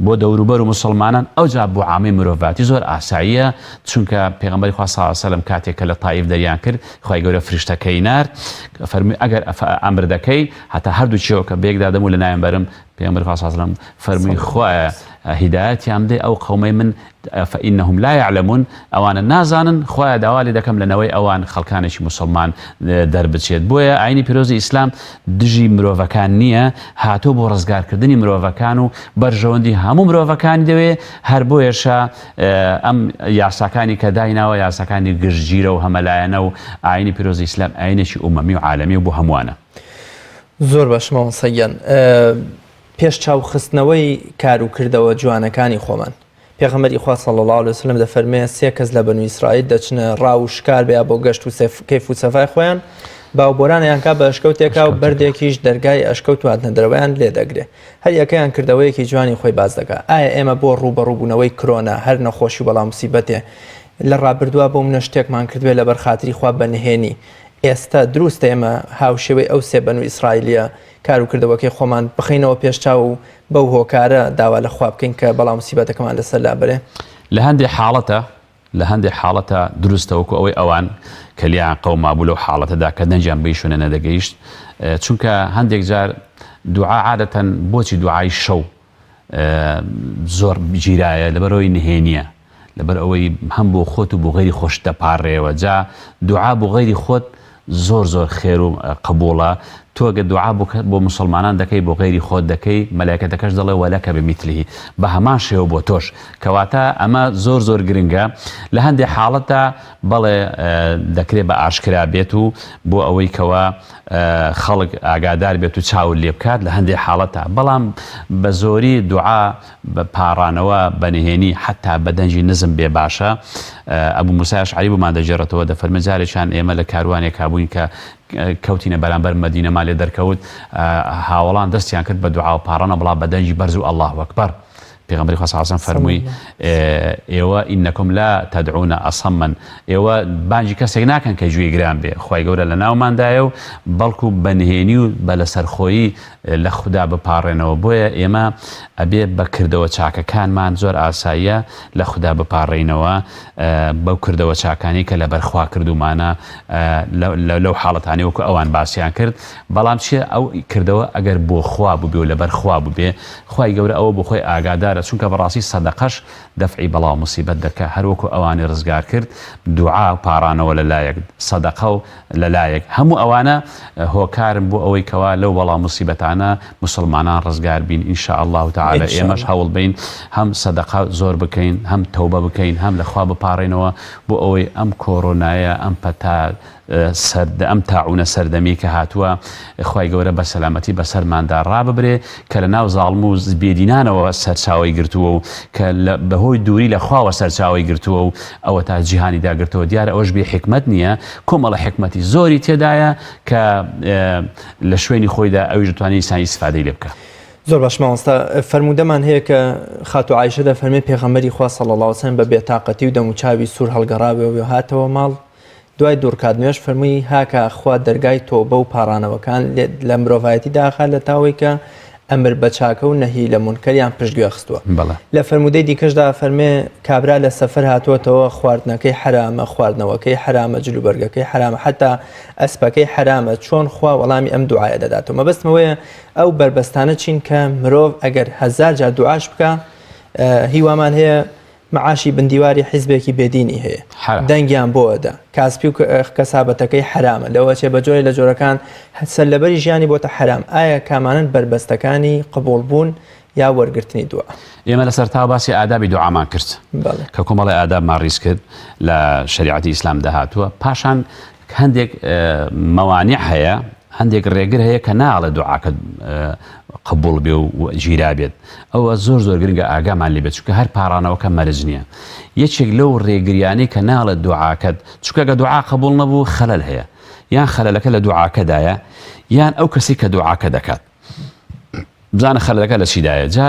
بۆ دەوروبەر و مسلمانان ئەوجار بۆ عامی مرۆڤاتی زۆر ئاساییە چونکە پێغەمبەری خوا صلی الله علیه و سلم کاتێکە لە تایف دەریان کرد خوای گەورە فریشتەکەی نارد فەرمووی ئەگەر ئەمر دەکەی هەتا هەردوو چێوەکە بێکدا دەموو لە ناوێن بەرم پێغەمبەری خوا صلی الله علیه و سلم فەرمووی خوایە هیدایەتیان بدەی ئەو قەومەی من فإنهم لا يعلمون ئەوانە نازانن خوایە داوا لێ دەکەم لەنەوەی ئەوان خەڵکانێکی مسلمان دەربچێت بۆیە ئاینی پیرۆزی ئیسلام دژی مرۆڤەکان نییە هاتووە بۆ ڕزگارکردنی مرۆڤەکان و بەرژەوەندی هەموو مرۆڤەکانی دەوێ هەر بۆیەشە ئەم یاساکانی کە دایناوە یاساکانی گشتگیرە و هەمەلایەنە و ئاینی پیرۆزی ئیسلام ئاینێکی ئومەمی و عالەمی و بۆ هەمووانە. زۆر باش ماوە سەگیان پێش چاوخستنەوەی کار و کردەوە جوانەکانی خۆمان پێغەمبەری خوا صلی الله علیه و سلم دەفەرمێ سێ کەس لە بەنو ئیسرائیل دەچنە ڕاو و شکار بێ بۆ گەشت و کەیف و سەفای خۆیان باوبۆرانیان کا بە ئەشکەوتێکا و بەردێکیش دەرگای ئەشکەوت و هاتنەدەرەوەیان لێ دەگرێ هەر یەکەیان کردەوەیەکی جوانی خۆی باز دەکات ئایا ئێمە بۆ ڕوبەڕووبوونەوەی کرۆنا هەر نەخۆشی بەڵام موسیبەتێ لە ڕابردووە بۆ منە شتێکمان کردوێ لەبەر خاتری خوا بەنهێنی ئێستا دروستە ئێمە هاوشێوەی ئەو سێ بەنو ئیسرائیلیە کار و کردەوەکەی خۆمان بخینەوە پێشچاو و بەو هۆکارە داوا لە خوا بکەین کە بەڵام موسیبەتەکەمان لەسەر لابرێ لە هەندێک حاڵەتە دروستە وەکو ئەوەی ئەوان کە لیان قەوما بوو لەو حاڵەتەدا کە دەنجیان بەی شوێنە نەدەگەیشت چونکە هەندێک جار دوعا عادەتەن بۆچی دوعای شەو زۆر گیرایە لەبەرەوەی نهێنیە لەبەر ئەوەی هەم بۆ خۆت و بۆ غەیری خۆش دەپارڕێەوە جا دوعا بۆ غەیری خۆت زۆر خێر و قبوڵە تۆ گە دوعا بۆ مسلمانان دەکەی بۆ غەیری خۆت دەکەی مەلایکەتەکەش دەڵێ وەلەکە بمیتلیه بە هەمان شێوە بۆ تۆش کەواتە ئەمە زۆر گرنگە لە هەندێک حاڵەتە بەڵێ دەکرێت بە ئاشکرا بێت و بۆ ئەوەی کەوە خەڵک ئاگادار بێت و چاول لێ بکات لە هەندێک حاڵەتە بەڵام بە زۆری دوعا بە پاڕانەوە بەنهێنی حتا بەدەنجی نزم بێ باشە ئەبوو موسای ئەشعەری بۆمان دەجێڕێتەوە دەفەرمێ جارێکیان ئێمە لە کاروانێک کابووین کە کەوتینە بەرامبەر مەدینەما لێ دەرکەوت هاوڵان دەستیان کرد بە دوعا و پاڕانە بڵا بەدەنجی بەرز و الله ئەکبەر پێغەمبەری خوا صلی الله علیه و سلم فەرمووی ئێوە ئینەکم لا تەدعونە ئەصەمەن ئێوە بانگی کەسێک ناکەن کە گوێی گران بێ خوای گەورە لە ناوماندایە و بەڵکو بەنهێنی و بە لەسەرخۆیی لە خوددا بپاڕێنەوە بۆیە ئێمە ئەبێ بەکردەوە چاکەکانمان زۆر ئاساییە لە خوددا بپاڕێنەوە بەو کردەوە چاکانی کە لە بەرخوا کردومانە لەو حاڵەتانی وەکو ئەوان باسییان کرد بەڵام چیە ئەو کردەوە ئەگەر بۆ خوا بووبێ و لە بەرخوا بووبێ خوای گەورە ئەوە بۆ خۆی ئاگادارە چونکە بەڕاستی سەدەقەش دەفعی بەڵاو موسیبەت دەکە هەروەکو ئەوانی ڕزگار کرد دوعا و پاڕانەوە لەلایەک سەدەقە و لەلایەک هەموو ئەوانە هۆکارن بۆ ئەوەی کەوا لەو بەڵاو موسیبەتانە مسلمانان ڕزگار بین ئینشاء الله تعالى ئێمەش هەوڵ بین هەم سەدەقە زۆر بکەین هەم تەوبە بکەین هەم لەخوا بپاڕێنەوە بۆ ئەوەی ئەم کۆڕۆنایە ئەم پەتا ئەم تاعونە سەردەمی کە هاتووە خوای گەورە بە سەلامەتی بەسەرماندا ڕاببرێ کە لە ناو زاڵم و بێدینانەوە سەرچاوی گرتووە و کە بەهۆی دووری لە خواوە سەرچاوی گرتووە و ئەوە تا جیهانی داگرتەوە دیارە ئەوەش بێ حکمت نییە کۆمەڵە حکمەتی زۆری تێدایە کە لە شوێنی خۆیدا ئەویش دەتوانێت ئینسانی ئیسفادەی لێ بکە زۆر باش مامۆستا فەرموودەمان هەیە کە خاتو عایشە دەفەرمێ پێغەمبەری خوا صلی الله علیه و سلم بە بێتاقەتی و دەموچاوی سوور هەڵگەڕاوێەوە و هاتەوە ماڵ دوای دوورکاتنوێش فەرمووی هاکە خوا دەرگای تۆبە و پاڕانەوەکان لە مرۆڤایەتی داخات لە تاوەی کە ئەمر بە چاکە و نەهی لە مونکەریان پشتگوێ خستووە لە فەرموودەی دیکەشدا فەرمێ کابرا لە سەفەر هاتووەتەوە خواردنەکەی حرامە خواردنەوەکەی حرامە جلوبەرگەکەی حرامە حتا ئەسپەکەی حرامە چۆن خوا وەڵامی ئەم دوعایە دەداتەوە مەبەستمەوەیە ئەو بربەستانە چین کە مرۆڤ ئەگەر 1000 جار دوعاش بکە هیوامان هەیە معاشی بندیواری حیزبێکی بێدینی هەیە دەنگیان بۆەدا کاسپی و کەسابەتەکەی حرامە لەوە چێ بەجۆی لە جۆرەکان سەر لەبەری ژیانی بۆتە حرام ئایا کامانن بربەستەکانی قبول بوون یا وەرگرتنی دوعا ئێمە لەسەر تا باسی ئادابی دوعامان کرد کە کۆمەڵی ئادابمان ڕیز کرد لە شریعەتی ئیسلام داهاتووە پاشان هەندێک مەوانع هەیە هەندێک ڕێگر هەیە کە ناڵێ دوعاکە قبول بێ و گیرا بێت ئەوە زۆر گرنگە ئاگامان لێ بێت چونکە هەر پاڕانەوەکە مەرج نییە یەکێک لەو ڕێگریانی کە ناڵێت دوعاکەت چونکە گە دوعا قبول نەبوو خەلەل هەیە یان خەلەلەکە لە دوعاکەدایە یان ئەو کەسی کە دوعاکە دەکات بزانە خەلەلەکە لە چیدایە جا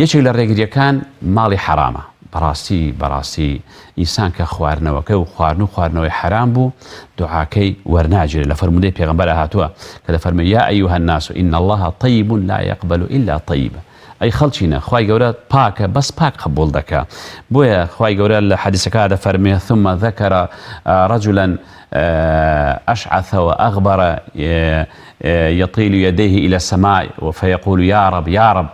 یەکێک لە ڕێگریەکان ماڵی حرامە بەڕاستی ئینسان کە خواردنەوەکە و خواردنەوەی حرام بوو دوعاکەی وەرناگیرێت لە فەرمودەی پێغەمبەر هاتووە کە دەفەرمێ یا ئەیها الناس إن الله طيب لا يقبل إلا طيبا ئەی خەڵچینە خوای گەورە پاکە بەس پاک قبول دەکا بۆیە خوای گەورە لە حەدیسەکە دەفەرمێ ثم ذكر رجلا أشعث وأغبر يطيل يديه إلى السماء فيقول يا رب يا رب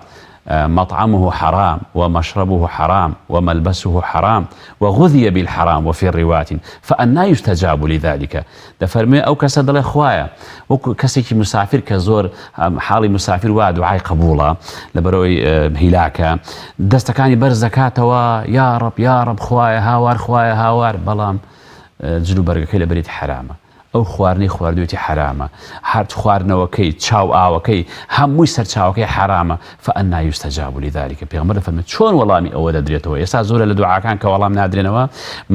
مطعمه حرام ومشربه حرام وملبسه حرام وغذي بالحرام وفي الروايات فأنا يستجاب لذلك دفرمي أو كسد الله خوايا وكسيك مسافر كزور حالي مسافر ودعاء قبوله لبروي هلاكا دستكاني برزكاته يا رب خوايا هاوار بلام جلو برقك لبريد حرامه ئەو خواردنەوەتی حرامە هەر خواردنەوەکەی چاو ئاوەکەی هەمووی سەرچاوەکەی حرامە فأنا يستجاب لذلك پێغەمبەر دەفەرمێت چۆن وەڵامی ئەوە دەدرێتەوە ئێستا زۆرە لە دوعاکان کە وەڵام نادرێنەوە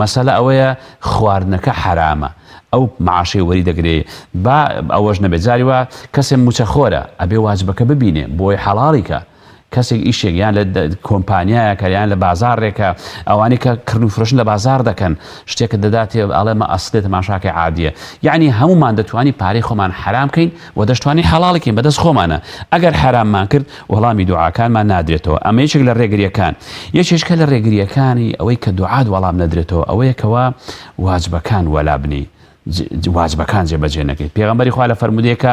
مەسەلە ئەوەیە خواردنەکە حرامە ئەو معاشەی وەری دەگرێ با ئەوەش نەبێت جاری وە کەسێک موچەخۆرە ئەبێ واجبەکە ببینێ بۆی حەڵاڵیکە کەسێک ئیشێک یان لە کۆمپانیایە کە یان لە بازارڕێکە ئەوانی کە کردن و فرۆشتن لە بازار دەکەن شتێکە دەداتێ ئەڵێمە ئەسلێت ماشاکەی عادیە یعنی هەمومان دەتوانی پارەی خۆمان حرام بکەین و دەشتوانی حەڵاڵکەین بەدەست خۆمانە ئەگەر حراممان کرد وەڵامی دوعاکانمان نادرێتەوە ئەمە یەکێک لە ڕێگریەکان یەکێشکە لە ڕێگریەکانی ئەوەی کە دوعات وەڵام نەدرێتەوە ئەوەیە کەوا واجبەکان وەلا بنی واجبەکان جێبەجێ نەکەیت. پێغەمبەری خوا لە فەرمودەیەکە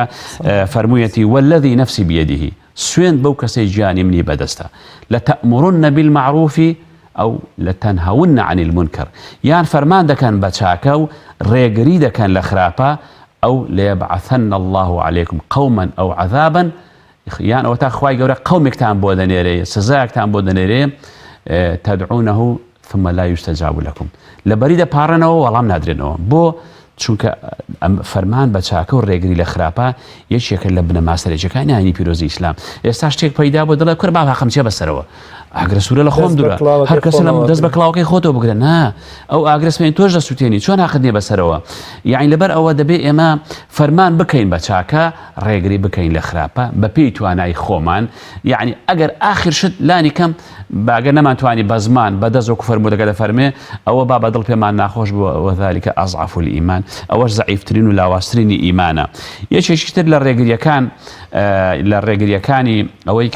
فەرموویەتی والذی نفسی بیەدیه، سوێند بەو کەسەی گیانی منی بەدەستە، لەتەأمرن بالمعروف ئەو لەتەنهون عن المنکر، یان فەرمان دەکەن بە چاکە و ڕێگری دەکەن لە خراپە، ئەو لەیەبعثن الله عليكم قوما ئەو عذابا، یان ئەوە تا خوای گەورە قەومێکتان بۆ دەنێرێ، سزایەکتان بۆ دەنێرێ، تدعونه ثم لا يستجاب لكم، لەبەری دەپاڕێنەوە وەڵام نادرێنەوە. بۆ چونکە فەرمان بە چاکە و ڕێگری لە خراپە یەکێکە لە بنەما سەرنجەکانی ئاینی پیرۆزی ئیسلام. ئێستا شتێک پەیدا بۆ دڵێ کورد با باقەم چێ بەسەرەوە، ئاگرە سوورە لە خۆم دوورە، هەر کەسە لە دەست بە کڵاوەکەی خۆتەوە بگرە، نا ئەو ئاگرسمێن تۆش دەسووتێنی، چۆن ناخدنێ بەسەرەوە. یعنی لەبەر ئەوە دەبێ ئێمە فەرمان بکەین بە چاکە، ڕێگری بکەین لە خراپە بە پێی توانای خۆمان. یعنی ئەگەر ئاخر شت لانی کەم باگە نەمانتوانی بە زمان بە دەست وەکو فەرموودەکە دەفەرمێ، ئەوە با بەدڵ پێمان ناخۆش بووە، وەذلکە ئەضعف الئیمان، ئەوەش زەعیفترین و لاواسترینی ئیمانە. یەکێکی تر لە ڕێگریەکانی ئەوەی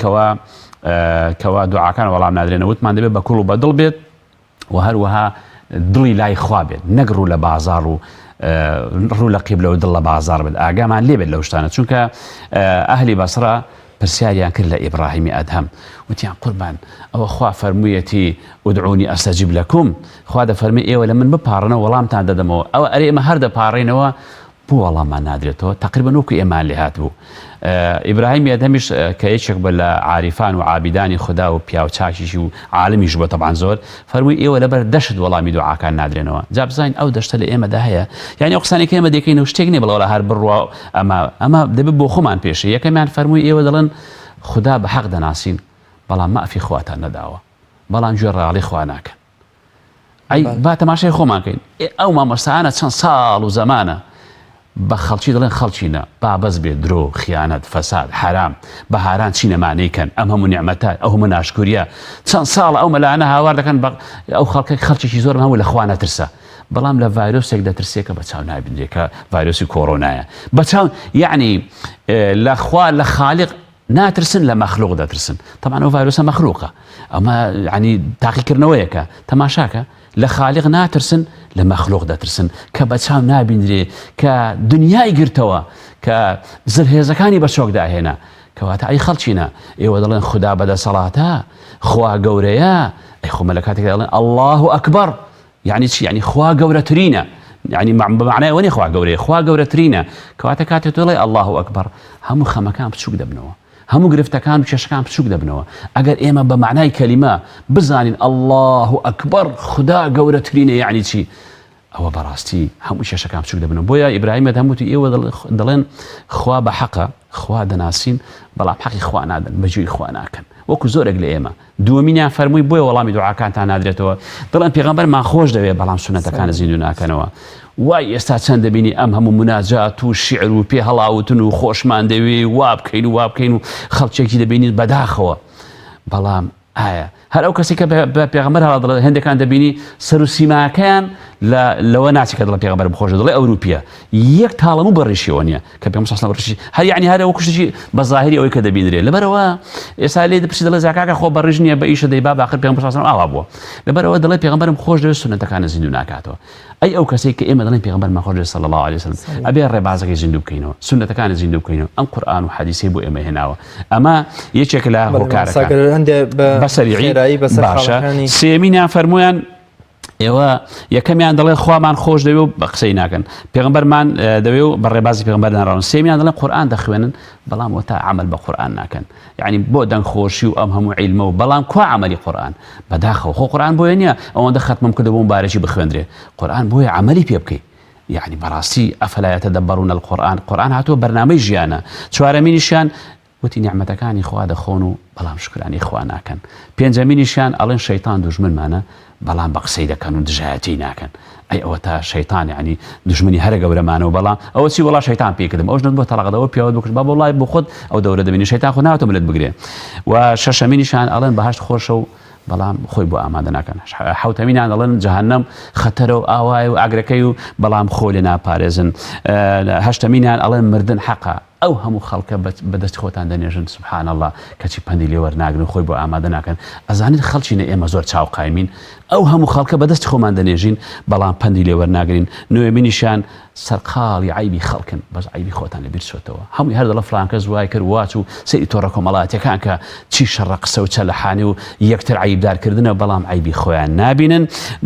کەوا دوعاکان وەڵام نادرێنە، وتمان دەبێت بە کوڵ و بەدڵ بێت و هەروەها دڵی لای خوا بێت، نەک ڕوو لە بازاڕ و ڕوو لە قیبلە و دڵ لە بازاڕ بێت، ئاگامان لێ بێت لەو شتانە. چونکە ئەهلی بەسرە پرسیاریان کرد لە ئیبراهیمی ئەدهم، وتیان قوربان ئەوە خوا فەرموویەتی ئودعونی ئەستەجیب لەکوم، خوا دەفەرمێ ئێوە لە من بپاڕنەوە وەڵامتان دەدەمەوە، ئەوە ئەرێ ئێمە هەر دەپاڕێنەوە بۆ وەڵاممان نادرێتەوە، تقریبا وەکو ئێمان لێ هاتبوو. ئیبراهیمی ئەدهمیش کە یەکێک بە لە عاریفان و عابیدانی خوددا و پیاوچاکیشی و عالمیش بووە تەبعاً زۆر، فەرمووی ئێوە لەبەر دەشت وەڵامی دوعاکان نادرێنەوە. جا بزانین ئەو دەشتە لە ئێمەدا هەیە، یعنی ئەو قسانێک ئێمە دەکەین و شتێک نیە بڵەوە لە هەر بڕوا، ئەمە دەبێت بۆ خۆمان پێشە. یەکەمیان فەرمووی ئێوە دەڵێن خوددا بە حەق دەناسین، بەڵام مافی خواتان نەداوە، بەڵام گوێ ڕاڵی خوا ناکەن. ئەی با تەماشای خۆمانکەین، ئەو مامۆستایانە چەند ساڵ و زەمانە بە خەڵکی دەڵێن خەڵچینە، با بەس بێت درۆ، خیانەت، فەساد، حرام، بەهاران چی نەمانەیکەن، ئەم هەموو نیعمەتە، ئەو هەموو ناشکوریە، چەند ساڵ ئەو مەلایانە هاوار دەکەن ئەو خەڵکێکی زۆر هەموو لە خوا نەترسە، بەڵام لە ڤایرۆسێک دەترسێ کە بەچاو نابینرێت، کە ڤایرۆسی کۆڕۆنایە، بەچاو یعنی لە خوا لە خاڵق ناترسن، لە مەخلوق دەترسن. طبعا ئەو ڤایرۆسە مەخلوقە، ئەمە ینی تاقیکردنەوەیەکە، تەماشاکە لە خاڵق ناترسن، لە مەخلوق دەترسن کە بەچاو نابینرێ، کە دنیای گرتەوە، کە زرهێزەکانی بە چۆک داهێنا، کەواتە ئەی خەڵچینە ئێوە دەڵێن خوددا بەدەسەڵاتە، خوا گەورەیە، ئەی خۆمە لە کاتێک دەڵێن الله ئەکبەر، یعنی چی؟ یعنی خوا گەورەترینە، یعنی بەمعنای ئەوە نیە خوا گەورەیە، خوا گەورەترینە، کەواتە کاتێک دەڵێ الله ئەکبەر هەموو خەمەکان بچووک دەبنەوە، هەموو گرفتەکان و کێشەکان بچووک دەبنەوە. ئەگەر ئێمە بە معنای کەلیمە بزانین الله ئەکبەر خوددا گەورەترینە، یعنی چی؟ ئەوە بەڕاستی هەموو کێشەکان بچووک دەبنەوە. بۆیە ئیبراهیم هەمووتی ئێوە دەڵێن خوا بە حەقە، خوا دەناسین، بەڵام حەقی خوا نادەن، بەجێی خوا ناکەن، وەکو زۆرێک لە ئێمە. دووەمینیان فەرمووی بۆیە وەڵامی دوعاکانتان نادرێتەوە، دەڵێن پێغەمبەرمان خۆش دەوێت بەڵام سونەتەکان زیندوو ناکەنەوە. وای ئێستا چەند دەبینی ئەم هەموو مناجات و شیعر و پێ هەڵاوتن و خۆشمان دەوێ وا بکەین و خەڵکێکی دەبینیت بەداخەوە، بەڵام ئایا هەر ئەو کەسی کە بە پێغەمبەر هەڵا دەڵێت هەندێکان دەبینی سەر و سیماکەیان لەوە ناچێت کە دڵە پێغەمبەر بخۆشە، دەڵێ ئەوروپیە، یەک تاڵەموو بەڕێشیەوە نییە کە پێ مسەڵ بەڕێشی، هەر یعنی هەر ئەو کوشتێکی بە زاهری ئەوەی کە دەبینرێت. لەبەرەوە ئێستا لێ دەپرسی دەڵێ زاکاکە خۆ بەڕێژ نییە بە ئیشە دەیبا باخر پێغەمبەر صلی الله علیه و ئاوا بووە، لەبەرەوە دەڵێ پێغەمبەرم خۆش دەوێت سونەتەکانە زیندوو ناکاتەوە. ئەی ئەو کەسێک کە ئێمە دەڵێن پێغەمبەرمان خۆش دەوێت صلی الله علیه وسلم، ئەبێ ڕێبازەکەی زیندوو بکەینەوە، سونەتەکانی زیندوو بکەینەوە، ئەم قورئان و حەدیثی بۆ ئێمە هێناوە. ئەمە یەکێک لە هۆکارەکان بەسەریعی باشە. سێمینیان فەرموویان ئێوە یەکەمیان دەڵێن خوامان خۆش دەوێ و بە قسەی ناکەن، پێغەمبەرمان دەوێ و بە ڕێبازی پێغەمبەر ناڕەون. سێمیان دەڵێن قورئان دەخوێنن بەڵام وە تا عەمەل بە قورئان ناکەن، یعنی بۆ دەنگخۆشی و ئەم هەموو عیلمە و بەڵام کوا عەمەلی قورئان بەداخەوە. خۆ قورئان بۆیە نییە ئەوەندە ختمم کردەوە و بارێکی بخوێندرێ، قورئان بۆیە عەمەلی پێ بکەی. یعنی بەڕاستی ئەفەلا یەتەدەبەرون القورئان، قورئان هاتووە بەرنامەی ژیانە. چوارەمینیشیان وتی نیعمەتەکانی خوا دەخۆن و بەڵام شکرانی خوا ناکەن. پێنجەمینیشیان ئەڵێن شەیتان دوژمنمانە بەڵام بە قسەی دەکەن و دژایەتی ناکەن. ئەی ئەوە تا شەیتان یعنی دوژمنی هەرە گەورەمانەوە، بەڵام ئەوە چی وەڵا شەیتان پێکردم ئەوش نەبووە تەڵەقەدەوە پیاوە بکوژ با وەڵای بۆ خۆت ئەو دەورە دەبینی شەیتان خۆ ناوەتە ملت بگرێ. و شەشەمینیشان ئەڵێن بەهەشت خۆشە و بەڵام خۆی بۆ ئامادە ناکەن. حوتەمینیان دەڵێن جەهەنەم خەتەرە و ئاوای و ئاگرەکەی و بەڵام خۆ لێ ناپارێزن. هەشتەمینیان ئەڵێن مردن حەقە، ئەو هەموو خەڵکە بەدەست خۆتان دەنێژن سبحان الله کەچی پەندی لێ وەرناگرن خۆی بۆ ئامادە ناکەن ئەزانین خەڵکینە ئێمە زۆر چاوقایمین ئەو هەموو خەڵکە بەدەست خۆمان دەنێژین بەڵام پەندی لێ وەرناگرین نوێبینیشان سەرقاڵی عیبی خەڵکن بەس عیبی خۆتان لەبیر چۆتەوە هەمووی هەر دەڵە فڵان کەس وای کرد واچ و سەیری تۆڕە کۆمەڵاتیەکان کە چی شەڕە قسە و چەلەحانێ و یەکتر عیبدارکردنە بەڵام عیبی خۆیان نابینن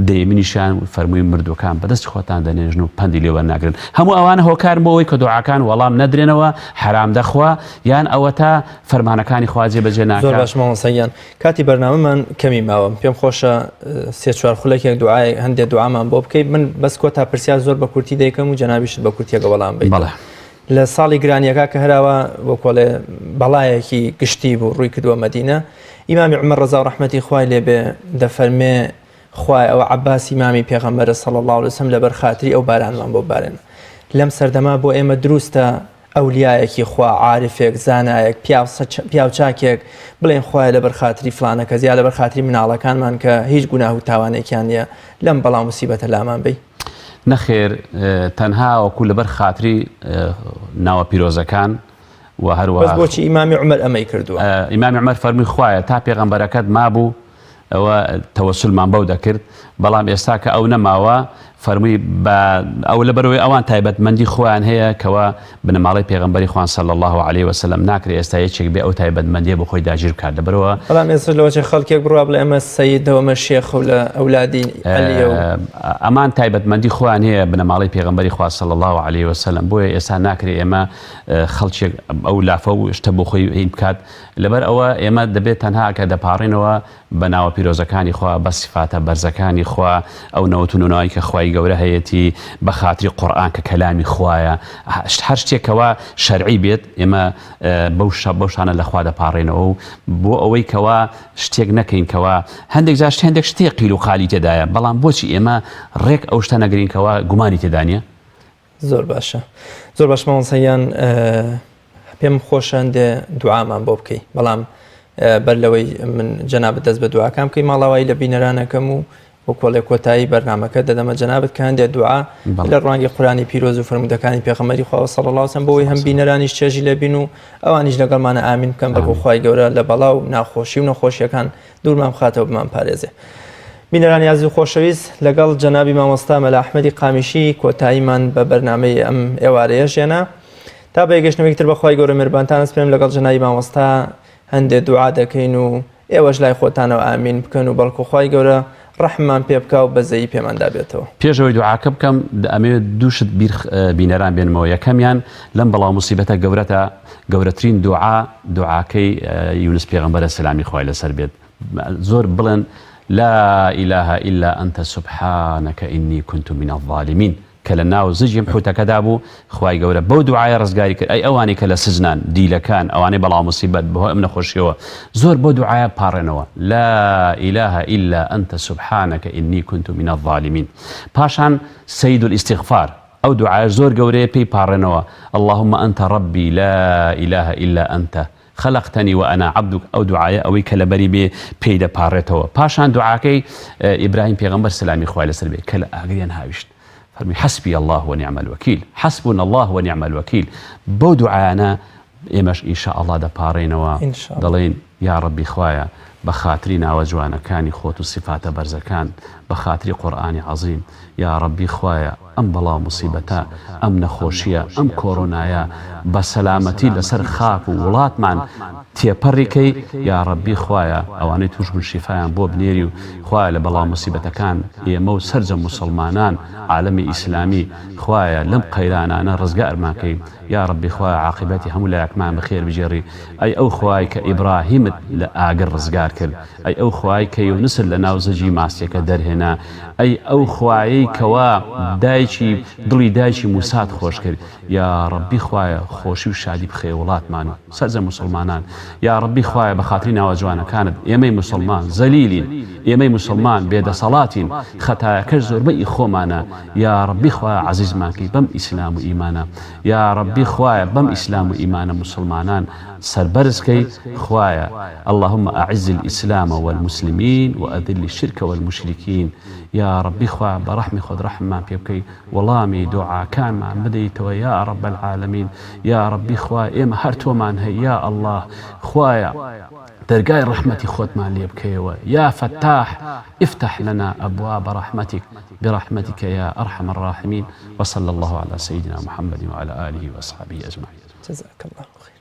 دەیمنیشان فەرمووی مردوەکان بەدەست خۆتان دەنێژن و پەندی لێ وەرناگرن هەموو ئەوانە هۆکارن بۆ ئەوەی کە دوعاکان وەڵام نەدرێنەوە حرام دەخوا یان ئەوە تا فەرمانەکانی خوا جێبەجێ ناکات. زۆر باش ماڵ سەیان کاتی بەرنامەمان کەمی ماوە پێم خۆشە سێ چوار خولەکێک دوعای هەندێک دوعامان بۆ بکەیت من بەس کۆتا پرسیار زۆر بە کورتی دەیکەم و جەنابیشت بە کورتیەکە وەڵام بدەیت. بەڵێ لە ساڵی گرانیەکە کە هەراوە بۆ کۆڵێ بەڵایەکی گشتی بوو ڕووی کردووە مەدینە ئیمامی عومەر ڕەزا ڕەحمەتی خوای لێبێ دەفەرمێ خوای ئەوە عەباس ئیمامی پێغەمبەر صلی الله علیه وسلم لەبەر خاتری ئەو بارانمان بۆ بارێنە لەم سەردەما بۆ ئێمە دروستە ئەولیایەکی خوا عارفێک زانایەک پیاوچاکێک بڵێن خوای لەبەر خاتری فلانە کەس یا لەبەر خاتری مناڵەکانمان کە هیچ گوناه و تاوانێکیان نییە لەم بەڵام موسیبەتە لامان بی نەخێر تەنها وەکو لەبەر خاتری ناوە پیرۆزەکان و هەروەها بەس بۆچی ئیمامی عومەر ئەمەی کردووە ئیمامی عومەر فەرمی خوایە تا پێغەمبەرەکەت مابوو ئەوە تەوەسولمان بەو دەکرد بەڵام ئێستا کە ئەو نەماوە فەرمووی ئەو لەبەرەوەی ئەوان تایبەتمەندی خۆیان هەیە کەوا بنەماڵی پێغەمبەری خوان صلی الله علیه وسلم ناکرێ ئێستا یەکێک بێ ئەو تایبەتمەندیە بۆ خۆی داگیر بکات لەبەرەوە بەڵام ئێستا لەوەی خەڵکێک بڕوا بڵێ ئەمە سەیدەوە ئەمە شێخ و لە ئەولادی عەلیە و ئەمان تایبەتمەندی خۆیان هەیە بنەماڵی پێغەمبەری خوا صلی الله علیه وسلم بۆیە ئێستا ناکرێ ئێمە خەڵکێک ئەو لافە و شتە بۆ خۆی هی بکات لەبەر ئەوە ئێمە دەبێت تەنها کە دەپاڕینەوە بە ناوە پیرۆزەکانی خوا بە سیفاتە بەرزەکانی خوا ئەو نەوتونەوەی کە خوای گەورە هەیەتی بە خاتری قورئان کە کەلامی خوایە هەر شتێکەوە شەرعی بێت ئێمە بەو شانە لەخوا دەپاڕێنەوە و بۆ ئەوەی کەوا شتێک نەکەین کەوا هەندێک جار هەندێک شتێک قیل و قالی تێدایە بەڵام بۆچی ئێمە ڕێک ئەو شتە نەگرینکەوە گومانی تێدا نیە زۆر باشە زۆر باش ماڵ سەیان پێم خۆشە هەندێ دوعامان بۆ بکەی بەڵام بەر لەوەی من جەنابەت دەست بە دوعاکەم بکەی ماڵاوایی لە بینەرانەکەم و بۆ کۆڵێ کۆتایی بەرنامەکە دەدەمە جەنابەت کە هەندێک دوعا لە ڕوانگی قورئانی پیرۆز و فەرمودەکانی پێغەمبەری خوا صلی الله علیه و سلم بۆەوەی هەم بینەرانیش چێژی لێ بین و ئەوانیش لەگەڵمانە ئامین بکەن بە خوای گەورە لە بەڵاو ناخۆشی و نەخۆشیەکان دوورمان بخاتەوە بمان پارێزێ. بینەرانی عەزیز و خۆشەویست لەگەڵ جەنابی مامۆستا مەلا ئەحمەدی قامیشی کۆتاییمان بە بەرنامەی ئەم ئێوارەیە ژێنا تا بەیگەشتنەوەیکتر بەخوای گەورە میهرەبانتان سپێم لەگەڵ جەنابی مامۆستا هەندێک دوعا دەکەین و ئێوەش لای خۆتانەوە ئامین بکەن و بەڵکو خوای گەورە ڕەحممان پێ بکە و بەزەیی پێماندا بێتەوە. پێشەوەی دوعاکە بکەم ئەمەوێت دووشت بینەران بێنمەوە یەکەمیان لەم بەڵاو موسیبەتە گەورەترین دوعاکەی یونس پێغەمبەرە سەلامی خوای لەسەر بێت زۆر بڵێن لا إله إلا أنت سبحانك إني كنت من الظالمين کە لە ناو زجیم حوتەکەدا بوو خوای گەورە بەو دوعایە ڕزگاری کرد ئەی ئەوانی کە لە سزنان دیلەکان ئەوانەی بەڵاو موسیبەت بەهۆی ئەم نەخۆشیەوە زۆر بۆ دوعایە پاڕێنەوە لا إله إلا أنت سبحانك إني كنت من الظالمين پاشان سيد الاستغفار ئەو دوعایە زۆر گەورەیە پێی پاڕێنەوە اللهم أنت ربي لا إله إلا أنت خلقتني وأنا عبدك أو دعاء أو كلبري بي بيدا بارتوا باشان دعاكي إبراهيم پیغمبر سلامي خوای لەسەر بێ کە لە ئاگریان هاویشت فەرمی حسبي الله ونعم الوكيل حسبنا الله ونعم الوكيل بۆ دوعایانە ئێمەش ئینشاء الله دەپاڕێنەوە دەڵێن یا ربی خوایە بە خاتری ناوە جوانەکانی خۆت و سیفاتە بەرزەکان بە خاتری قورئانی عەظیم یا ربی خوایە ئەم بەڵاو موسیبەتە ئەم نەخۆشیە ئەم کۆڕۆنایە بە سەلامەتی لەسەر خاک و وڵاتمان تێپەڕیکەی یا ربی خوایە ئەوانەی توش بوون شیفایان بۆ بنێری و خوایە لە بەڵاو موسیبەتەکان ئێمە و سەرجە موسڵمانان عالەمی ئیسلامی خوایە لەم قەیرانانە ڕزگارماکەی یا ربی خوایە عاقبەتی هەموو لایەکمان بەخێر بجێڕی ئەی ئەو خوای کە ئیبراهیمت لە ئاگر ڕزگار کرد ئەی ئەو خوای کە یونست لە ناو زەجی ماسیەکە دەرهێنا ئەی ئەو خوایەی کەوا دایکی دڵی دایکی موسات خۆش کرد یا ربی خوایە خۆشی و شادی بخێ وڵاتمان و سەرجە موسڵمانان یا ربی خوایە بە خاتری ناوە جوانەکانت ئێمەی موسڵمان زەلیلین ئێمەی موسڵمان بێدەسەڵاتین خەتایەکەش زۆربەی خۆمانە یا ربی خوایە عەزیزمانکەی بەم ئیسلام و ئیمانە یا ربی خوایە بەم ئیسلام و ئیمانە موسڵمانان سربرزكي خوايا اللهم أعز الإسلام والمسلمين وأذل الشرك والمشركين يا ربي خوا برحمة خذ رحمة بيبكي والله دعاء كان مع بديت ويا رب العالمين يا ربي خوا إما هرتو من يا الله خوايا درجاي رحمتي خود مع اللي يبكي يا فتاح افتح لنا أبواب رحمتك برحمتك يا أرحم الراحمين وصلى الله على سيدنا محمد وعلى آله وأصحابه أجمعين. جزاك الله خير.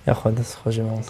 يا أخوة دس خوجي ما